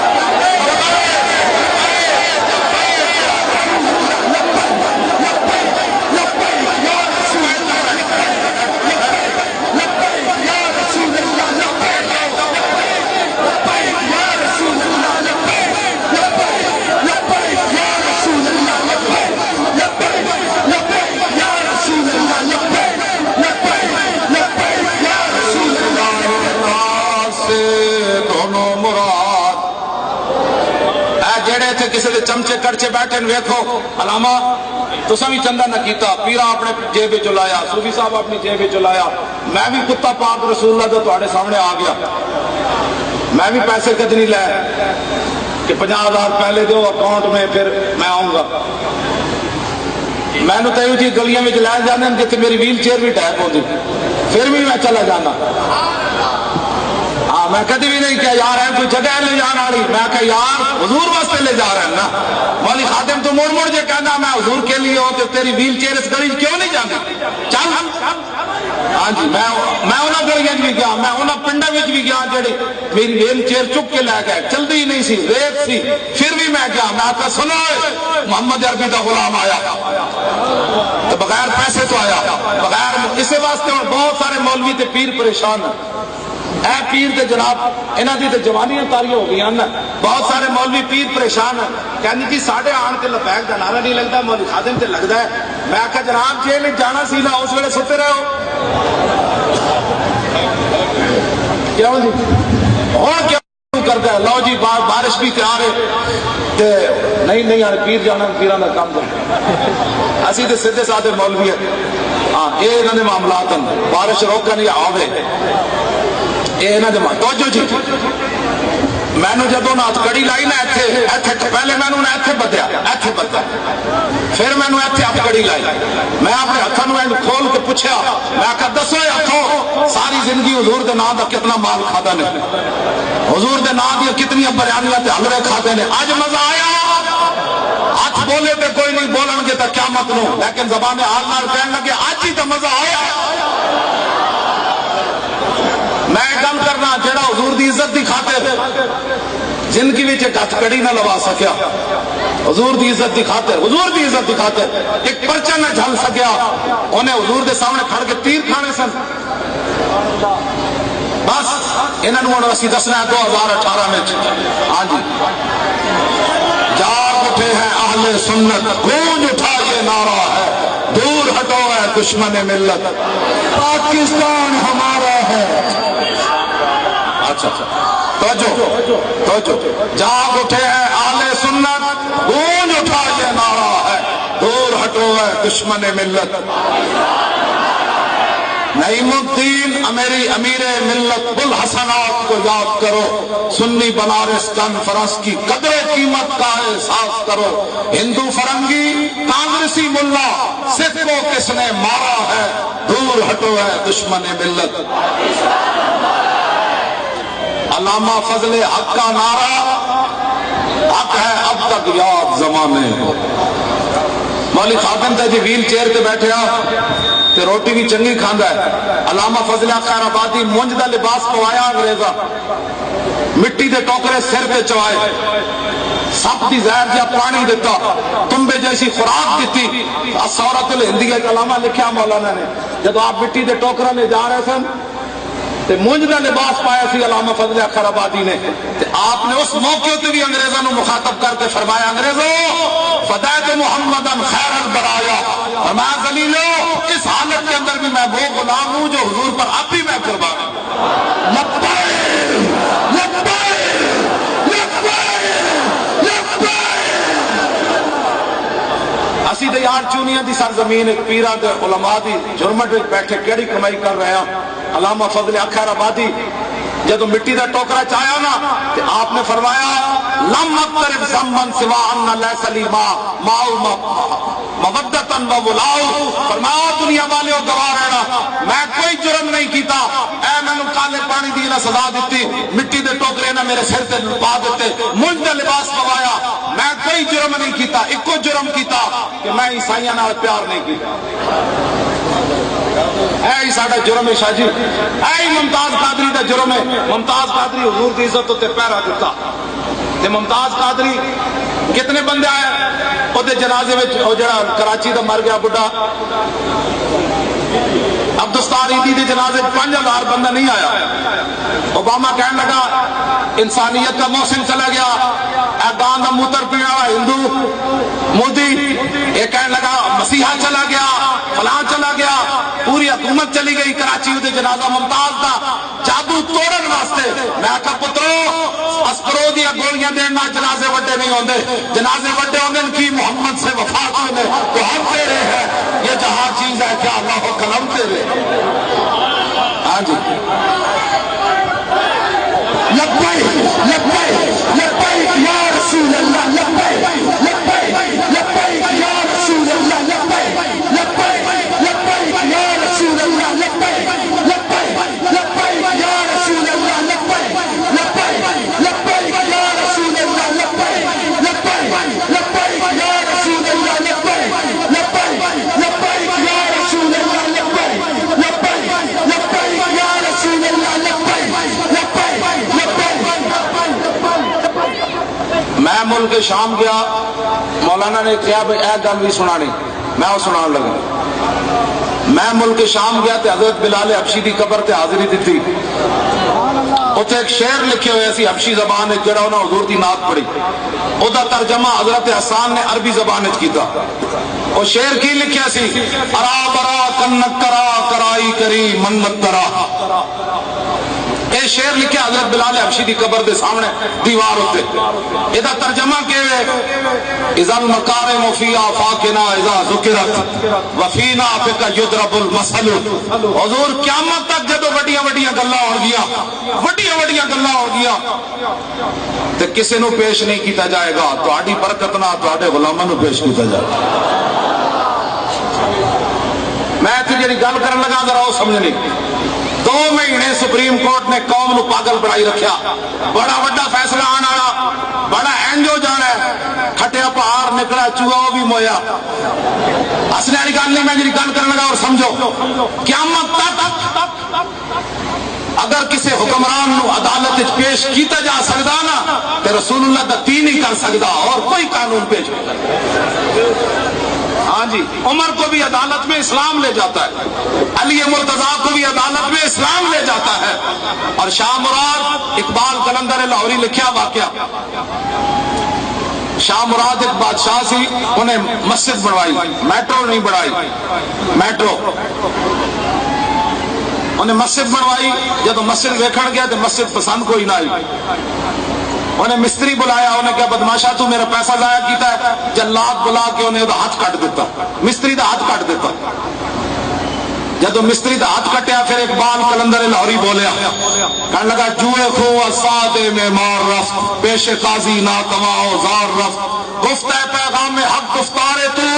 کسی دے چمچے کڑچے بیٹھے ویکھو علامہ تساں بھی چندہ نہ کیتا، پیرا اپنے جیب چ لایا، صوفی صاحب اپنی جیب چ لایا، میں بھی کتا پاک رسول اللہ جو تہاڈے سامنے آ گیا، میں بھی پیسے کتنی لے کہ 50,000 پہلے دو اکاؤنٹ میں پھر میں آؤں گا، میں نے تیو جی گلیاں میں لے جانے جتنے میری ویل چیئر بھی ٹیپ ہوتی پھر بھی میں چلا جانا، میں کدی بھی نہیں کہا یار ہے کوئی جگہ لے جانا والی، میں کہا یار حضور واسطے لے جا رہے ہیں نا، مولی خادم تو مڑ مڑ جے کہنا میں حضور کے لیے ہو تو تیری ویل چیئر اس گلی کیوں نہیں جاندی، چل ہاں جی میں انہاں گلیاں بھی گیا، میں انہاں پنڈاں وچ بھی گیا جڑی میری ویل چیئر چک کے لے گئے، چلدی ہی نہیں سی، ریت سی، پھر بھی میں گیا، میں کہا سنو محمد عربی دا غلام آیا تو بغیر پیسے تو آیا، بغیر اسی واسطے بہت سارے مولوی تے پیر پریشان ہیں، اے پیر دے جناب انہاں دی تے جوانیاں تاریاں ہو گئی ہیں، بہت سارے مولوی پیر پریشان ہیں، کہندے جی ساڈے آن کے لبیک دا نعرہ نہیں لگدا، مولوی خادم تے لگدا ہے، میں آکھا جناب جے نہیں جانا سی نا اس ویلے ستے رہو، کیوں جی اور کیا کردا ہے، لو جی بارش بھی تیار ہے تے نہیں یار پیر جانا پیراں دا کام ہے، اسی تے سیدھے سادے مولوی ہیں، ہاں یہ انہاں دے معاملات ہیں، بارش روکن یا آوے توجہ جی، میں نے جدو نہ کڑی لائی نا ایتھے پہلے میں نے ایتھے بدیا پھر میں نے ایتھے آپ کڑی لائی، میں اپنے ہاتھوں میں کھول کے پوچھا، میں کہا دسو ہاتھوں ساری زندگی حضور دے نام دا کتنا مال کھادا نے، حضور دے نام دی کتنی بریانیاں تے حلوے کھاتے نے، اج مزہ آیا، ہاتھ بولے تے کوئی نہیں بولن گے تے قیامت نو، لیکن زبان حال نال کہن لگے اج ہی تے مزہ آیا، میں گل کرنا جڑا حضور دی عزت دی خاطر زندگی میں ایک ہتھ کڑی نہ لوا سکیا حضور دی عزت دی خاطر، حضور دی عزت دی خاطر ایک پرچہ نہ جھل سکیا، انہیں حضور دے سامنے کھڑ کے تیر کھانے سن۔ بس انہوں نے اسی دسنا ہے 2018 میں، ہاں جی جاگ اٹھے ہیں اہل سنت، گونج اٹھا یہ نعرہ ہے، دور ہٹو ہے دشمن ملت، پاکستان ہمارا ہے۔ اچھا توجہ، جاگ اٹھے ہیں اہل سنت، گونج اٹھا یہ نعرہ ہے، دور ہٹو ہے دشمن ملت۔ نعیم الدین امیر ملت بالحسنات کو یاد کرو، سنی بنارس کانفرنس کی قدر و قیمت کا احساس کرو، ہندو فرنگی کانگریسی ملا سکھ کو کس نے مارا ہے، دور ہٹو ہے دشمن ملت۔ علامہ فضل حق کا نعرہ حق ہے اب تک یاد زمانے کو۔ مولی خاتم تے جی ویل چیئر تے بیٹھے تے روٹی بھی چنگی کھاندا ہے۔ علامہ فضل حق خیر آبادی مونج دا لباس پوایا انگریزا، مٹی دے ٹوکرے سر پہ چوائے، سب دی زہر جا پانی دیتا، تنبے جیسی خوراک دیتی۔ الثورۃ الہندیہ کا علامہ لکھیا مولانا نے، جب آپ مٹی دے ٹوکرا لے جا رہے سن تے مونج دا لباس پایا سی علامہ فضل حق خیر آبادی نے، تے آپ نے اس موقع تے بھی انگریزاں نو مخاطب کر کے فرمایا، انگریزوں فدیت محمدن خیر البرایا، فرمایا ذلیلو اس حالت کے اندر بھی میں وہ غلام ہوں جو حضور پر اب بھی میں قربان ہوں۔ لبیک لبیک لبیک لبیک۔ اسی تے یار چونیاں دی سرزمین ایک پیراں تے علماء دی جرمٹ وچ بیٹھے کیڑی کمائی کر رہے ہیں۔ علامہ فضل حق خیر آبادی جدو مٹی دا ٹوکرا چایا نا تے آپ نے فرمایا لم اقترب زمن سوا ان لیس لی ماء مودتن و ولاؤ، فرمایا دنیا والے گواہ رہنا میں کوئی جرم نہیں کیتا، اے میں نے کالے پانی دی نہ سزا دیتی، مٹی دے ٹوکرے نہ میرے سر تے پا دیتے، مجھ دا لباس پوایا، میں کوئی جرم نہیں کیتا، ایکو جرم کیتا کہ میں عیسائیاں نال پیار نہیں کیتا۔ اے ساڈا جرم ہے شاہ جی، اے ممتاز قادری دا جرم ہے۔ ممتاز قادری حضور دی عزت تے پہرا دیتا تے ممتاز قادری کتنے بندے آئے او دے جنازے وچ، او جڑا کراچی دا مر گیا بڈھا عبدالستار عیدی دے جنازے 5000 بندہ نہیں آیا۔ اوباما کہنے لگا انسانیت کا محسن چلا گیا، اے گاں دا موتر پینے والا ہندو مودی، یہ کہنے لگا مسیحا چلا گیا، فلاں چلا گیا، پوری حکومت چلی گئی کراچی دے جنازہ ممتاز دا جادو توڑن واسطے۔ میں کہا پترو اسکرو دیا گولیاں دینا جنازے وڈے نہیں ہوندے، جنازے وڈے ہوندے کی محمد سے وفا کرنے تو ہم تیرے ہیں، یہ جہاں چیز ہے کیا اللہ و قلم تیرے۔ ہاں جی لبیک لبیک لبیک یا رسول اللہ، لبیک لبیک لبیک یا رسول اللہ، لبیک لبیک لبیک یا رسول اللہ، لبیک لبیک لبیک یا رسول اللہ، لبیک لبیک لبیک یا رسول اللہ، لبیک لبیک لبیک یا رسول اللہ، لبیک لبیک لبیک یا رسول اللہ، لبیک لبیک لبیک یا رسول اللہ، لبیک میں ملک شام گیا، مولانا نے کہا بھائی اے گل بھی سنانی، میں وہ سنان لگا۔ میں ملک شام گیا تے حضرت بلال حبشی دی قبر تے حاضری دیتی، اتنے ایک شعر لکھے ہوئے سی حبشی زبان ہے جڑا انہوں حضور دی نعت پڑھی، او دا ترجمہ حضرت حسان نے عربی زبان کیتا۔ وہ شعر کی لکھیا سی ارا برا کنک کرا کرائی کری منت ترا، یہ شعر لکھے حضرت بلال حبشی دی قبر دے سامنے دیوار ہوتے، یہ ترجمہ کہ اذا المکارم فی آفاقنا اذا ذکرت وفینا فک یضرب المثل۔ حضور قیامت تک جدو وڈیاں وڈیاں گلاں ہو گیا، وڈیاں وڈیاں گلاں ہو گیا تے کسے نو پیش نہیں کیتا جائے گا، تہاڈی برکت نال تہاڈے غلاماں نو پیش کیتا جائے گا۔ میں تے جڑی گل کرن لگا ذرا او سمجھنی، 2 مہینے سپریم کورٹ نے قوم نو پاگل بنائی رکھیا، بڑا وڈا فیصلہ آنے والا، بڑا انجو جانا ہے، کھٹیا پہاڑ نکلا چوہا وہ بھی مویا۔ اصل والی گل نہیں، میں جی گل کرنے لگا اور سمجھو، قیامت تک اگر کسی حکمران نو عدالت پیش کیتا جا سکتا نا تو رسول اللہ دا دین ہی کر سکتا اور کوئی قانون پیش نہیں کرتا۔ ہاں جی، عمر کو بھی عدالت میں اسلام لے جاتا ہے، علی مرتضیٰ کو بھی عدالت میں اسلام لے جاتا ہے۔ اور شاہ مراد اقبال قلندر لاہوری لکھیا واقعہ، شاہ مراد ایک بادشاہ سی، انہیں مسجد بنوائی، میٹرو نہیں بنوائی، میٹرو انہیں مسجد بنوائی۔ جب مسجد ویکھن گیا تو مسجد پسند کوئی نہ آئی، انہیں مستری بلایا، انہیں کہا بدماشا تو میرا پیسہ ضائع کیتا ہے، جلاد بلا کے انہیں ہاتھ کٹ دیتا، مستری دا ہاتھ کٹ دیتا۔ جب مستری دا ہاتھ کٹیا پھر اقبال قلندر لاہوری بولیا، کہنے لگا جوئے خو اسادے میں مار رفت، پیش قاضی ناتواں زار رفت، گفتہ پیغام حق گفتارے تو،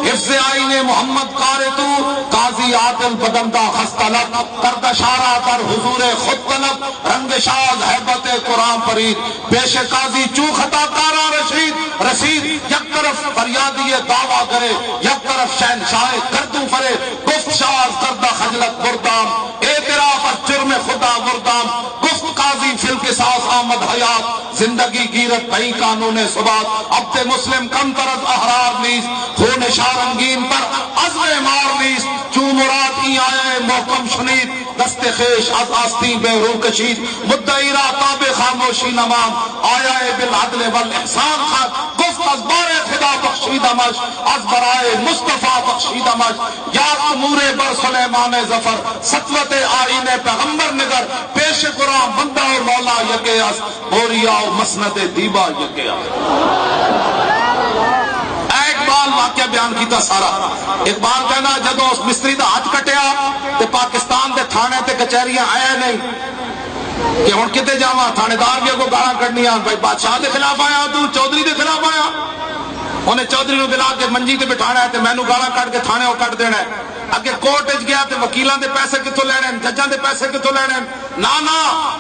حفظ آئین محمد کارے تو، قاضی عادل بدندہ خستلت، کردہ شارہ در حضور خود طلب، رنگ شاز حیبت قرآن فرید، پیش قاضی چو خطا کارا رشید رسید، یک طرف فریادی دعویٰ کرے، یک طرف شہنشاہ کردوں فرے، گفت شاز کردہ خجلت بردام، اعتراف از جرم خدا مردام، گفت قاضی فی القصاص آمد حیات، زندگی گیرت بھئی قانون ثبات، عبد مسلم کم طرز احرار نیز، خون شارنگین پر عزم مار نیز، چو مراد ای آئے محکم شنید، دست خیش از آستین بے رو کشید، مدعی را تاب خاموشی نمام، آیا بالعدل والاحسان خط، گفت از بار خدا بخشیدمش، از برائے مصطفیٰ بخشیدمش، یاد امور بر سلیمان ظفر، سطوت آئین پیغمبر نگر، پیش قرآن بندہ و مولا یکے اس، بوریا و مسند دیبا یکے اس۔ اقبال واقعہ بیان کیتا سارا۔ اقبال کہنا جدو اس مستری دا ہاتھ کٹیا تے پاکستان دے تھانے تے کچہریاں آیا نہیں کہ ہن کتے جاواں، تھانے دار بھی کو گالاں کڈنیاں، بھائی بادشاہ دے خلاف آیا تو چودھری دے خلاف آیا، انہیں چودھری نو بلا کے منجی تے بٹھانا ہے تے مینوں گالاں کڈ کے تھانے او کڈ دینا ہے، اگے کورٹ وچ گیا تے وکیلاں دے پیسے کتھوں لینے، ججاں دے پیسے کتھوں لینے، نا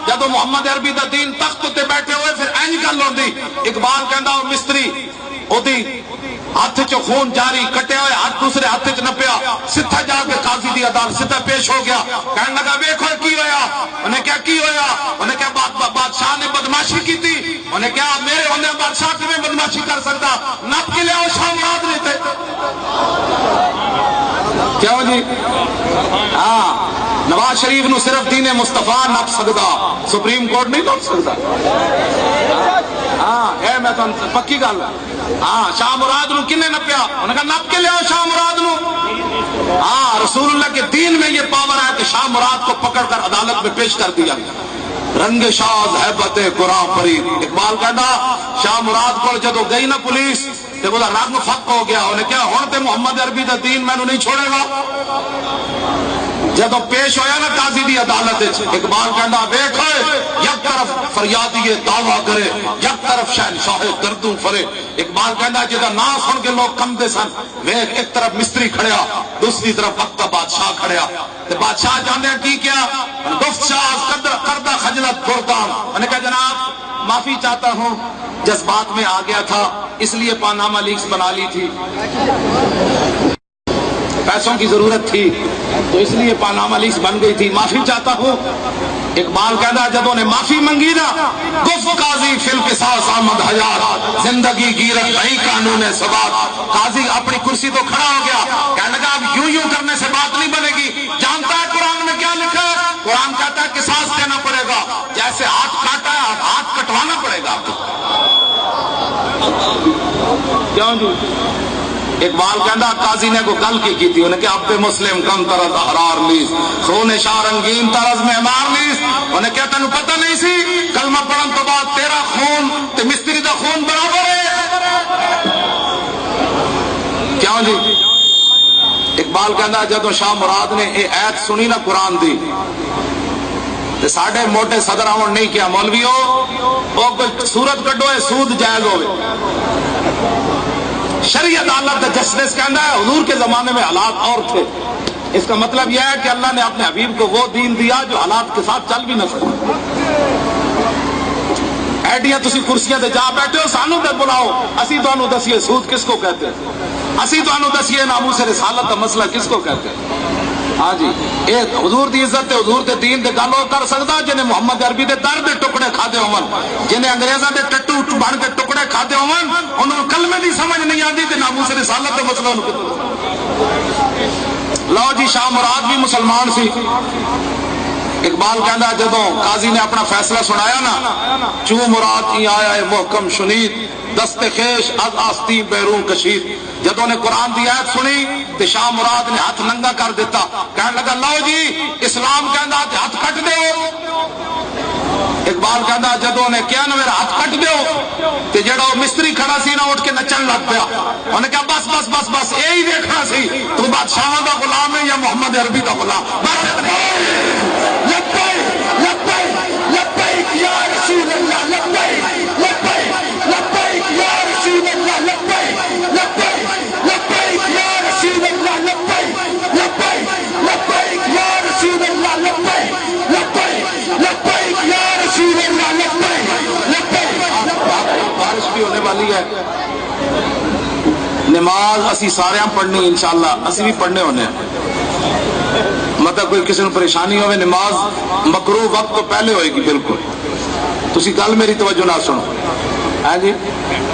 جدو محمد عربی دا دین تخت تے بیٹھے ہوئے پھر اینج گل ہوندی۔ اقبال کہندا او مستری اودی ہاتھ چ خون جاری، کٹیا ہوئے ہاتھ دوسرے ہاتھ چ نپیا، سدھا جا کے قاضی دی عدالت سدھا پیش ہو گیا، کہنے لگا ویکھو کی ہویا، انہیں کیا کی ہویا، انہیں کیا بادشاہ نے بدماشی کی تھی، انہیں کیا میرے ہوندے بادشاہ کیویں بدماشی کر سکتا، نپ کے لیاؤ شاہ مراد نہیں تھے، کیوں جی؟ ہاں، نواز شریف نو صرف دین مصطفیٰ نپ سکتا، سپریم کورٹ نہیں نپ سکتا۔ ہاں اے میں تو پکی گل، ہاں شاہ مراد نو کنے نپیا، انہوں نے کہا نپ کے لیاؤ شاہ مراد نو۔ ہاں رسول اللہ کے دین میں یہ پاور ہے کہ شاہ مراد کو پکڑ کر عدالت میں پیش کر دیا، رنگ شاز حیبت قرآن فرید۔ اقبال کہنا شاہ مراد کو جدو گئی نا پولیس تے وہ رنگ فق ہو گیا، انہیں کیا ہن تے محمد عربی دا دین مینوں نہیں چھوڑے گا۔ جدو پیش ہویا نا قاضی دی عدالت، اقبال کہنا ویکھو یک طرف فریادی دعویٰ کرے، یک طرف شہنشاہ گردوں فرے۔ اقبال کہنا جدا نام سن کے لوگ کمدے سن، ویکھ ایک طرف مستری کھڑیا، دوسری طرف وقت بادشاہ کھڑیا، تے بادشاہ جانے کی کیا، گفت شاہ کردہ خجلت بردان، انہیں کہا جناب معافی چاہتا ہوں، جذبات میں آ گیا تھا اس لیے پاناما لیکس بنا لی تھی، پیسوں کی ضرورت تھی تو اس لیے پاناما لیکس بن گئی تھی، معافی چاہتا ہوں۔ اقبال کہنا جب انہیں معافی منگی نا، گفت قاضی فی القصاص آمد حیات، زندگی گیرت نہیں قانون ثبات۔ قاضی اپنی کرسی تو کھڑا ہو گیا، کہنے لگا اب یوں کرنے سے بات نہیں بنے گی، جانتا ہے قرآن میں کیا لکھا ہے؟ قرآن کہتا ہے قصاص دینا پڑے گا، جیسے ہاتھ کاٹا ہے اب ہاتھ کٹوانا پڑے گا۔ کیوں جی؟ اقبال کہندا قاضی نے کو گل کی تھی، انہیں کہ عبد مسلم کم طرز احرار لیس، خون شارنگین طرز معمار لیس، انہیں کہا تینوں پتہ نہیں سی کلمہ پڑھن تو بعد تیرا خون تے مستری دا خون برابر ہے۔ کیوں جی؟ اقبال کہندا جدو شاہ مراد نے یہ ایت سنی نا قرآن دی تے ساڈے موٹے صدر آن نہیں کیا مولویو او کوئی صورت کڈو ہے سود جائز ہوئے، شریعت عدالت کا جسٹس کہنا ہے حضور کے زمانے میں حالات اور تھے، اس کا مطلب یہ ہے کہ اللہ نے اپنے حبیب کو وہ دین دیا جو حالات کے ساتھ چل بھی نہ سکے۔ ایڈیاں تسی کرسیاں تے جا بیٹھے ہو، سانو تے بلاؤ، اسی تانوں دسیے سود کس کو کہتے ہیں، اسی تانوں دسیے ناموس رسالت کا مسئلہ کس کو کہتے ہیں۔ ہاں جی یہ حضور دی عزت حضور دے دین دے گل کر سکتا جنہیں محمد عربی دے در دے ٹکڑے کھادے ہون، جنہیں انگریزاں دے ٹٹو بن کے ٹکڑے کھادے ہون، انہوں کلمے دی سمجھ نہیں آتی تے ناموس رسالت دے مسئلہ لو جی شاہ مراد بھی مسلمان سی۔ اقبال کہندا جدوں قاضی نے اپنا فیصلہ سنایا نا، چوں مراد کی آیا ہے محکم شنید، دست خیش از آستین بیرون کشید، جدوں نے قرآن دی آیت سنی تو شاہ مراد نے ہاتھ ننگا کر دیتا، کہنے لگا لو جی اسلام کہندا تے ہاتھ کٹ دیو۔ اقبال کہندا جدوں نے کیا نا میرا ہاتھ کٹ دیو تے جڑا وہ مستری کھڑا سی نا اٹھ کے نچن لگ پیا، انہوں نے کہا بس بس بس بس یہی دیکھنا سی تو بادشاہاں دا غلام ہے یا محمد عربی دا غلام، بس لبیک لبیک لبیک یا رسول اللہ، لبیک لبیک لبیک یا رسول اللہ، لبیک لبیک لبیک یا رسول اللہ، لبیک لبیک لبیک یا رسول اللہ، لبیک لبیک لبیک یا رسول اللہ، لبیک لبیک۔ بارش بھی ہونے والی ہے، نماز اسی سارے پڑھنی انشاءاللہ، اسی بھی پڑھنے ہونے ہیں، مطلب کوئی کسی نے پریشانی ہوئے نماز مکروہ وقت تو پہلے ہوئے گی بالکل۔ تسی گل میری توجہ نہ سنو ہے جی،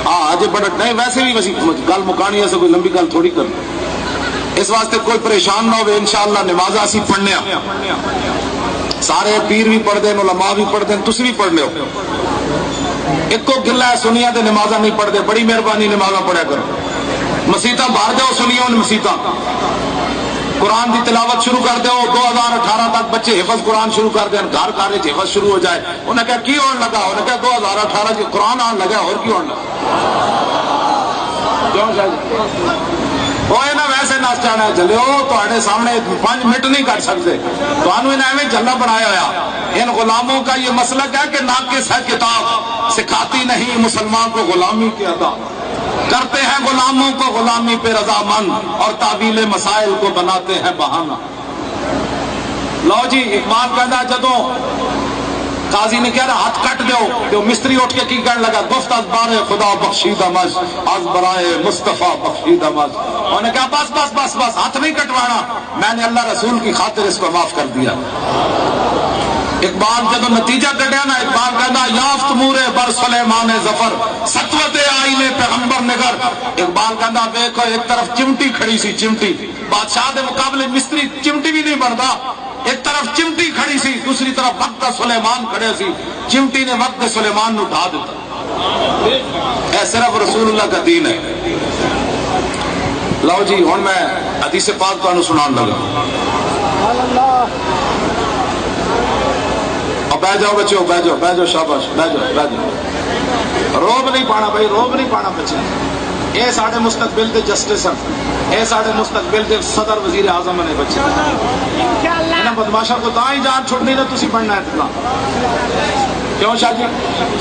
ہاں اجے بڑا نہیں، ویسے بھی ویسی گل مکانی ہے، کوئی لمبی گل تھوڑی کرنی، اس واسطے کوئی پریشان نہ ہوئے، انشاءاللہ نماز اسی پڑھنے ہیں، سارے پیر بھی پڑھ دیں، علماء بھی پڑھ دیں، تسی بھی پڑھنے ہو۔ ایک کو گلا ہے سنیا تے نمازاں نہیں پڑھ دے، بڑی مہربانی نمازاں پڑھیا کرو، مسیتاں بھر جاؤ سنیوں مسیتاں، قرآن دی تلاوت شروع کر دو، 2018 تک بچے حفظ قرآن شروع کر دیں، گھر گھر حفظ شروع ہو جائے۔ انہوں نے کہا کی ہونے لگا، انہوں نے کہا 2018 کی قرآن آن لگا، اور کی ہونے لگا، وہ نا ویسے نس جانا چلے ہو تو سامنے 5 منٹ نہیں کر سکتے، تو انہیں جھلا بنایا ہوا۔ ان غلاموں کا یہ مسلک ہے کہ ناقص ہے کتاب، سکھاتی نہیں مسلمان کو غلامی کی ادا، کرتے ہیں غلاموں کو غلامی پہ رضامند اور تعویل مسائل کو بناتے ہیں بہانہ۔ لو جی اقبال کہنا جدوں قاضی نے کہا ہاتھ کٹ دیو تو مستری اٹھ کے کی کہنے لگا گفت از بارے خدا بخشیدہ مجھ از برائے مصطفیٰ بخشیدہ مجھ، انہوں نے کہا بس بس بس بس ہاتھ نہیں کٹوانا، میں نے اللہ رسول کی خاطر اس کو معاف کر دیا۔ اقبال جدو نتیجہ کٹیا نا، اقبال کہنا یافت مورے بر سلیمان ظفر سطوت آئینے پیغمبر نگر۔ اقبال کہنا دیکھو ایک طرف چمٹی کھڑی سی، چمٹی بادشاہ دے مقابلے مستری چمٹی بھی نہیں بنتا، ایک طرف چمٹی کھڑی سی دوسری طرف وقت سلیمان کھڑے سی، چمٹی نے وقت سلیمان نو اٹھا دیتا۔ اے صرف رسول اللہ کا دین ہے۔ لو جی ہن میں حدیث پاک تانوں سنان لگا، بہ جاؤ بچے، بہ جاؤ بہ جاؤ، شاباش بہ جاؤ بہ جاؤ، روب نہیں پانا بھائی، روب نہیں پانا بچے، اے ساڈے مستقبل دے جسٹس ہیں، اے ساڈے مستقبل دے صدر وزیر اعظم نے بچے، انہاں بدماشاں کو تاں ہی جان چھڑنی نہ تسی پڑھنا اتنا کیوں شاہ جی؟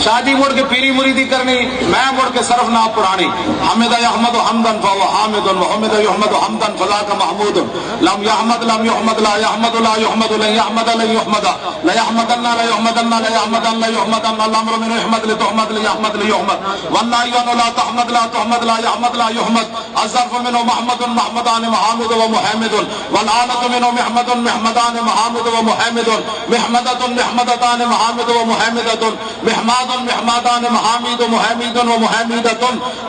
شاہ جی مڑ کے پیری مریدی کرنی، میں مڑ کے صرف نہ پڑھانی، حمد یحمد حمدا فهو حامد وحمد یحمد حمدا فذاک محمود، لم یحمد لم یحمد لا یحمد لا یحمد لن یحمد لن یحمد لا یحمدن لا یحمدن لا یحمدن لا یحمدن الامر من یحمد لتحمد لیحمد لیحمد والنهی لا تحمد لا تحمد لا یحمد لا یحمد الظرف منه محمد محمدان محمود ومحمد والآلة منه محمد محمدان محمود ومحمد محمدة محمدتان محمد ومحمد محماد محمادان محامد ومحمد ومحمدة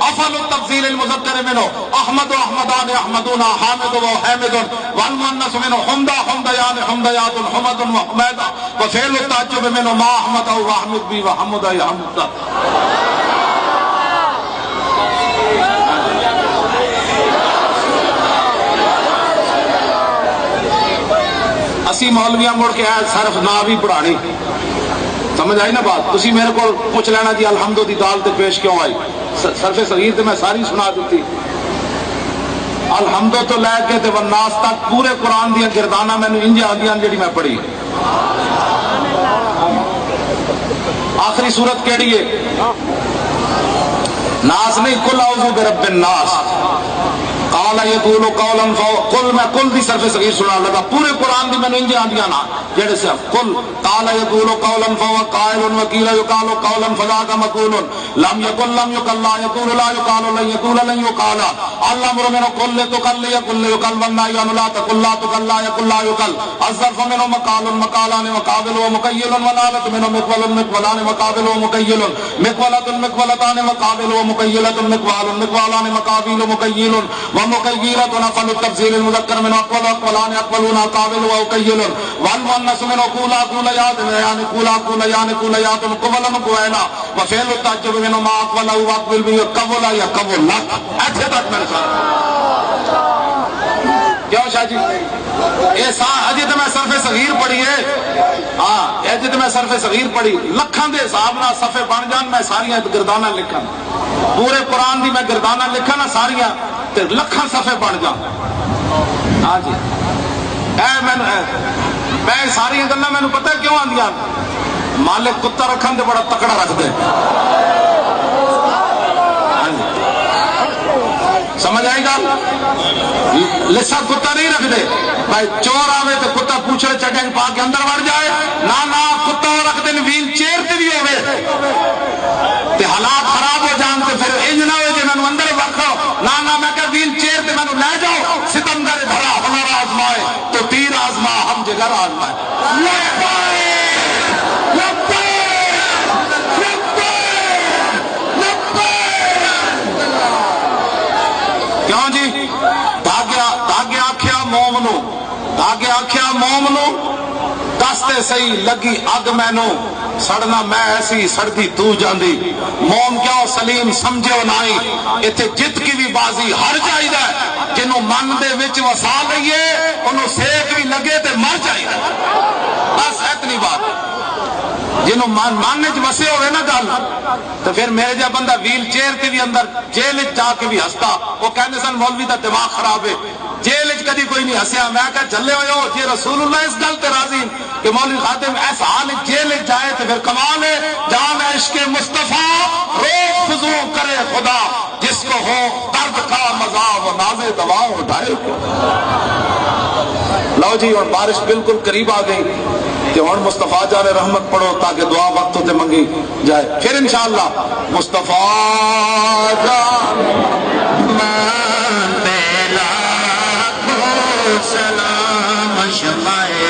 افل التفضيل المذكر منه احمد واحمدان احمدون حامد وحامد والمؤنث منه حمدا حمديان حمديات حمد وحمد وفعل التعجب منه ما احمد واحمد بي وحمد يحمد۔ اسی مولویاں مڑ کے صرف نہ بھی پڑھانی، سمجھ آئی نا بات؟ تسی میرے کو پوچھ لینا جی الحمدو دی دال تے پیش کیوں آئی، صرف صغیر تے میں ساری سنا دیتی، الحمدو تو لے کے تے والناس تک پورے قرآن دیا گردانہ میں نے انجا آدیاں جڑی میں پڑھی۔ آخری صورت کیڑی ہے؟ ناس نہیں، کل اعوذ برب الناس، قال یقول قولا قل میں قل دی صرف صغیر سنا لگا پورے قرآن دی میں نے انجی آندیاں نا جڑے سے قل قال یقول قولا فهو قائل وقيل يقال قولا فذاك مقول لم يقل لا يقول لا يقال لن يقول لن يقال الامر من قل تقل يقل يقال والنهي عن لا تقل لا تقل لا يقل لا يقال الظرف منه مقال مقالان وقابل ومقيل ونالة منه مقبل مقبلان وقابل ومقيل مقبلة مقبلتان وقابل ومقيلة مقبال مقبالان وقابل ومقيل ومقيلة نفل التفسير المذكر من أقبل أقبلان أقبلون قابل وأقيل والمؤنث من قولا قوليات يعني قولا قوليان قوليات مقبلا مقبلا وفعل التعجب من ما أقبل وأقبل به قبل يقبل اچھے تک میرے ساتھ کیوں شاہ جی اجے تو میں صرف صغیر پڑھی ہے ہاں اجے تو میں صرف صغیر پڑھی لکھاں دے حساب نال صفحے بن جان میں ساریاں گرداناں لکھاں پورے قرآن دی میں گرداناں لکھاں نا ساریاں تے لکھاں صفحے بن جان ہاں جی میں ساری گلاں مینوں پتہ کیوں آندیاں مالک کتا رکھن تے بڑا تکڑا رکھ دے سمجھ آئی گا لسا کتا نہیں رکھ دے بھائی چور آوے تو کتا پوچھڑے چٹنگ پا کے اندر وڑ جائے نہ کتا رکھ دے ویل چیئر تے بھی ہوئے تے حالات خراب ہو جان تے پھر انج نہ ہوئے کہ میں اندر رکھو نہ میں کہ ویل چیئر تے میں لے جاؤ ستمگر بھلا ہمارا آزمائے تو تیر آزما ہم جگر آزمائے کیوں جی دھاگے آکھیا موم نو دستے سہی لگی اگ مینو سڑنا میں ایسی سڑتی تو جاندی موم کیوں سلیم سمجھو نائی ایتھے جت کی بھی بازی ہر جائیدہ جنہوں من دے وچ وسا لئیے انہوں سیک بھی لگے تے مر جائیدہ بس اتنی بات جنہوں ماننے چ وسے ہوئے نا گل تو پھر میرے جا بندہ ویل چیئر تے بھی اندر جیل جا کے بھی ہستا وہ کہنے سن مولوی دا دماغ خراب ہے جیل کدی کوئی نہیں ہسیا میں کہا جھلے ہوئے ہو جی رسول اللہ اس گل تے راضی کہ مولوی خادم ایسا حال جیل جائے تو پھر کمال ہے جان عشق مصطفیٰ روز فضو کرے خدا جس کو ہو درد کا مزہ وہ نازے دوا اٹھائے لو جی اور بارش بالکل قریب آ گئی کہ ہوں مصطفیٰ جان رحمت پڑھو تاکہ دعا وقت ہوتے منگی جائے پھر انشاءاللہ مصطفیٰ جان سلام شمائے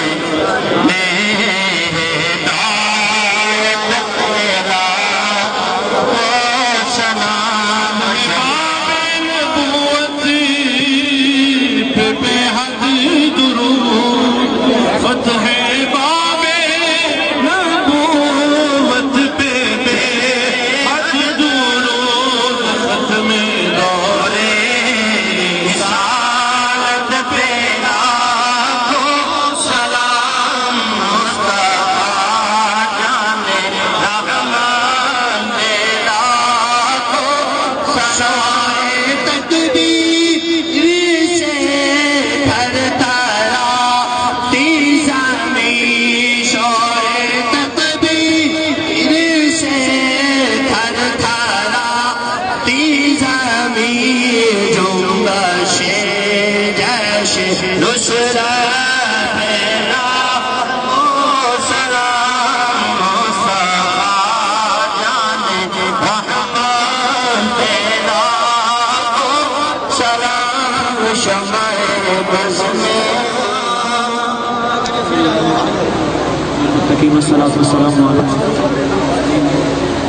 والصلاة والسلام على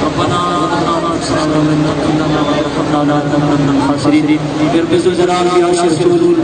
ربنا رب ذوالجلال رسول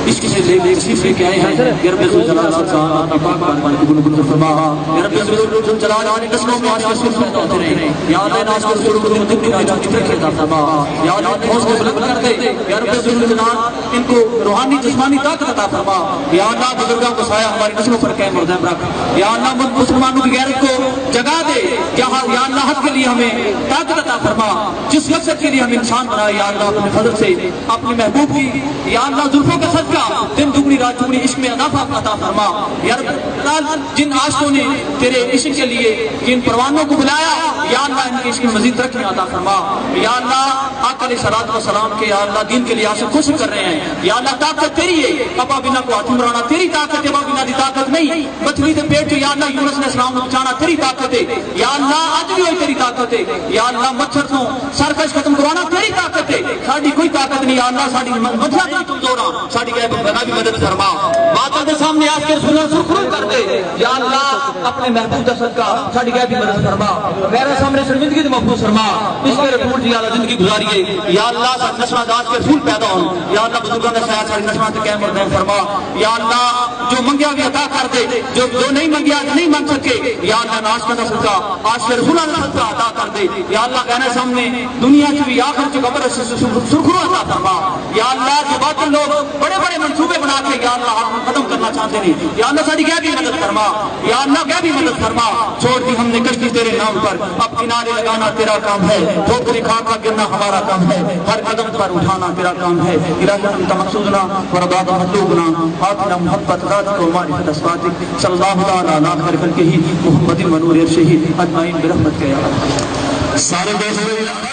اس کی سے تشریف لے کے آئے ہیں رب ذوالجلال آپ پاک بارگاہ قبول فرما رب ذوالجلال نسلوں میں رسول پیدا ہوتے رہے یا اللہ ناز کے رسول کو مدد کی نجات کی عطا فرما یا اللہ حوصلہ کو بلند کر دے یا رب ذوالجلال ان کو روحانی جسمانی طاقت عطا فرما یا اللہ بزرگوں کو سایہ ہماری نسلوں پر قائم اور دائم رکھ یا اللہ مسلمانوں کی غیرت کو جگا دے یا اللہ حق کے لیے ہمیں طاقت طاقت عطا فرما جس مقصد کے لیے ہم انسان بنائے یا اللہ اپنے فضل سے اپنے محبوب کی یا اللہ زلفوں کا صدقہ دن دگنی رات چگنی عشق میں اضافہ عطا فرما یا اللہ جن عاشقوں نے تیرے عشق کے لیے جن پروانوں کو بلایا یا اللہ ان کے عشق میں مزید ترقی عطا فرما یا اللہ آقا علیہ الصلوۃ والسلام کے یا اللہ دین کے لیے عاشق کوشش کر رہے ہیں یا اللہ طاقت تیری ہے ابا بنا کو ہاتھ مرانا تیری طاقت ہے ابا بنا دی طاقت نہیں مچھلی کے پیٹ یا اللہ یونس علیہ السلام کو بچانا تیری طاقت ہے یا اللہ آج بھی ہوئی تیری طاقت ہے یا اللہ مچھر کو سرکش ختم کروانا تیری طاقت ہے ساڈی کوئی طاقت نہیں یا اللہ ساڈی مطلب نہیں کمزور ہاں ساڈی غیب بنا بھی مدد فرما باتوں کے سامنے آ کے سنا سرخرو کر دے یا اللہ اپنے محبوب کا صدقہ ساڈی غیب مدد فرما میرے سامنے زندگی دی محفوظ فرما اس کے رسول دی اللہ زندگی گزاریے یا اللہ سب نسواں داس کے رسول پیدا ہوں یا اللہ بزرگوں کا سایہ ساری نسواں تے قائم اور فرما یا اللہ جو منگیا بھی عطا کر دے جو نہیں منگیا نہیں مانگ سکے یا اللہ ناش کا صدقہ عاشق رسول اللہ صدقہ عطا کر دے یا اللہ کہنے سامنے دنیا کی بھی آخرت کی قبر سرخرو عطا فرما یا اللہ جو باطل لوگ بڑے بڑے منصوبے بنا کے یا اللہ حق ختم کرنا چاہتے ہیں یا اللہ ساری غیبی مدد فرما یا اللہ غیبی مدد فرما چھوڑ دی ہم نے کشتی تیرے نام پر اب کنارے لگانا تیرا کام ہے ٹھوکری کھا کر گرنا ہمارا کام ہے ہر قدم پر اٹھانا تیرا کام ہے الہی انت مقصودنا ورباب مطلوبنا آتنا محبت ذاتک و معرفت اصفاتک صلی اللہ تعالی علی خیر خلقہ محمد ونور ارشہ اجمعین برحمتک یا اللہ. سارے دوستوں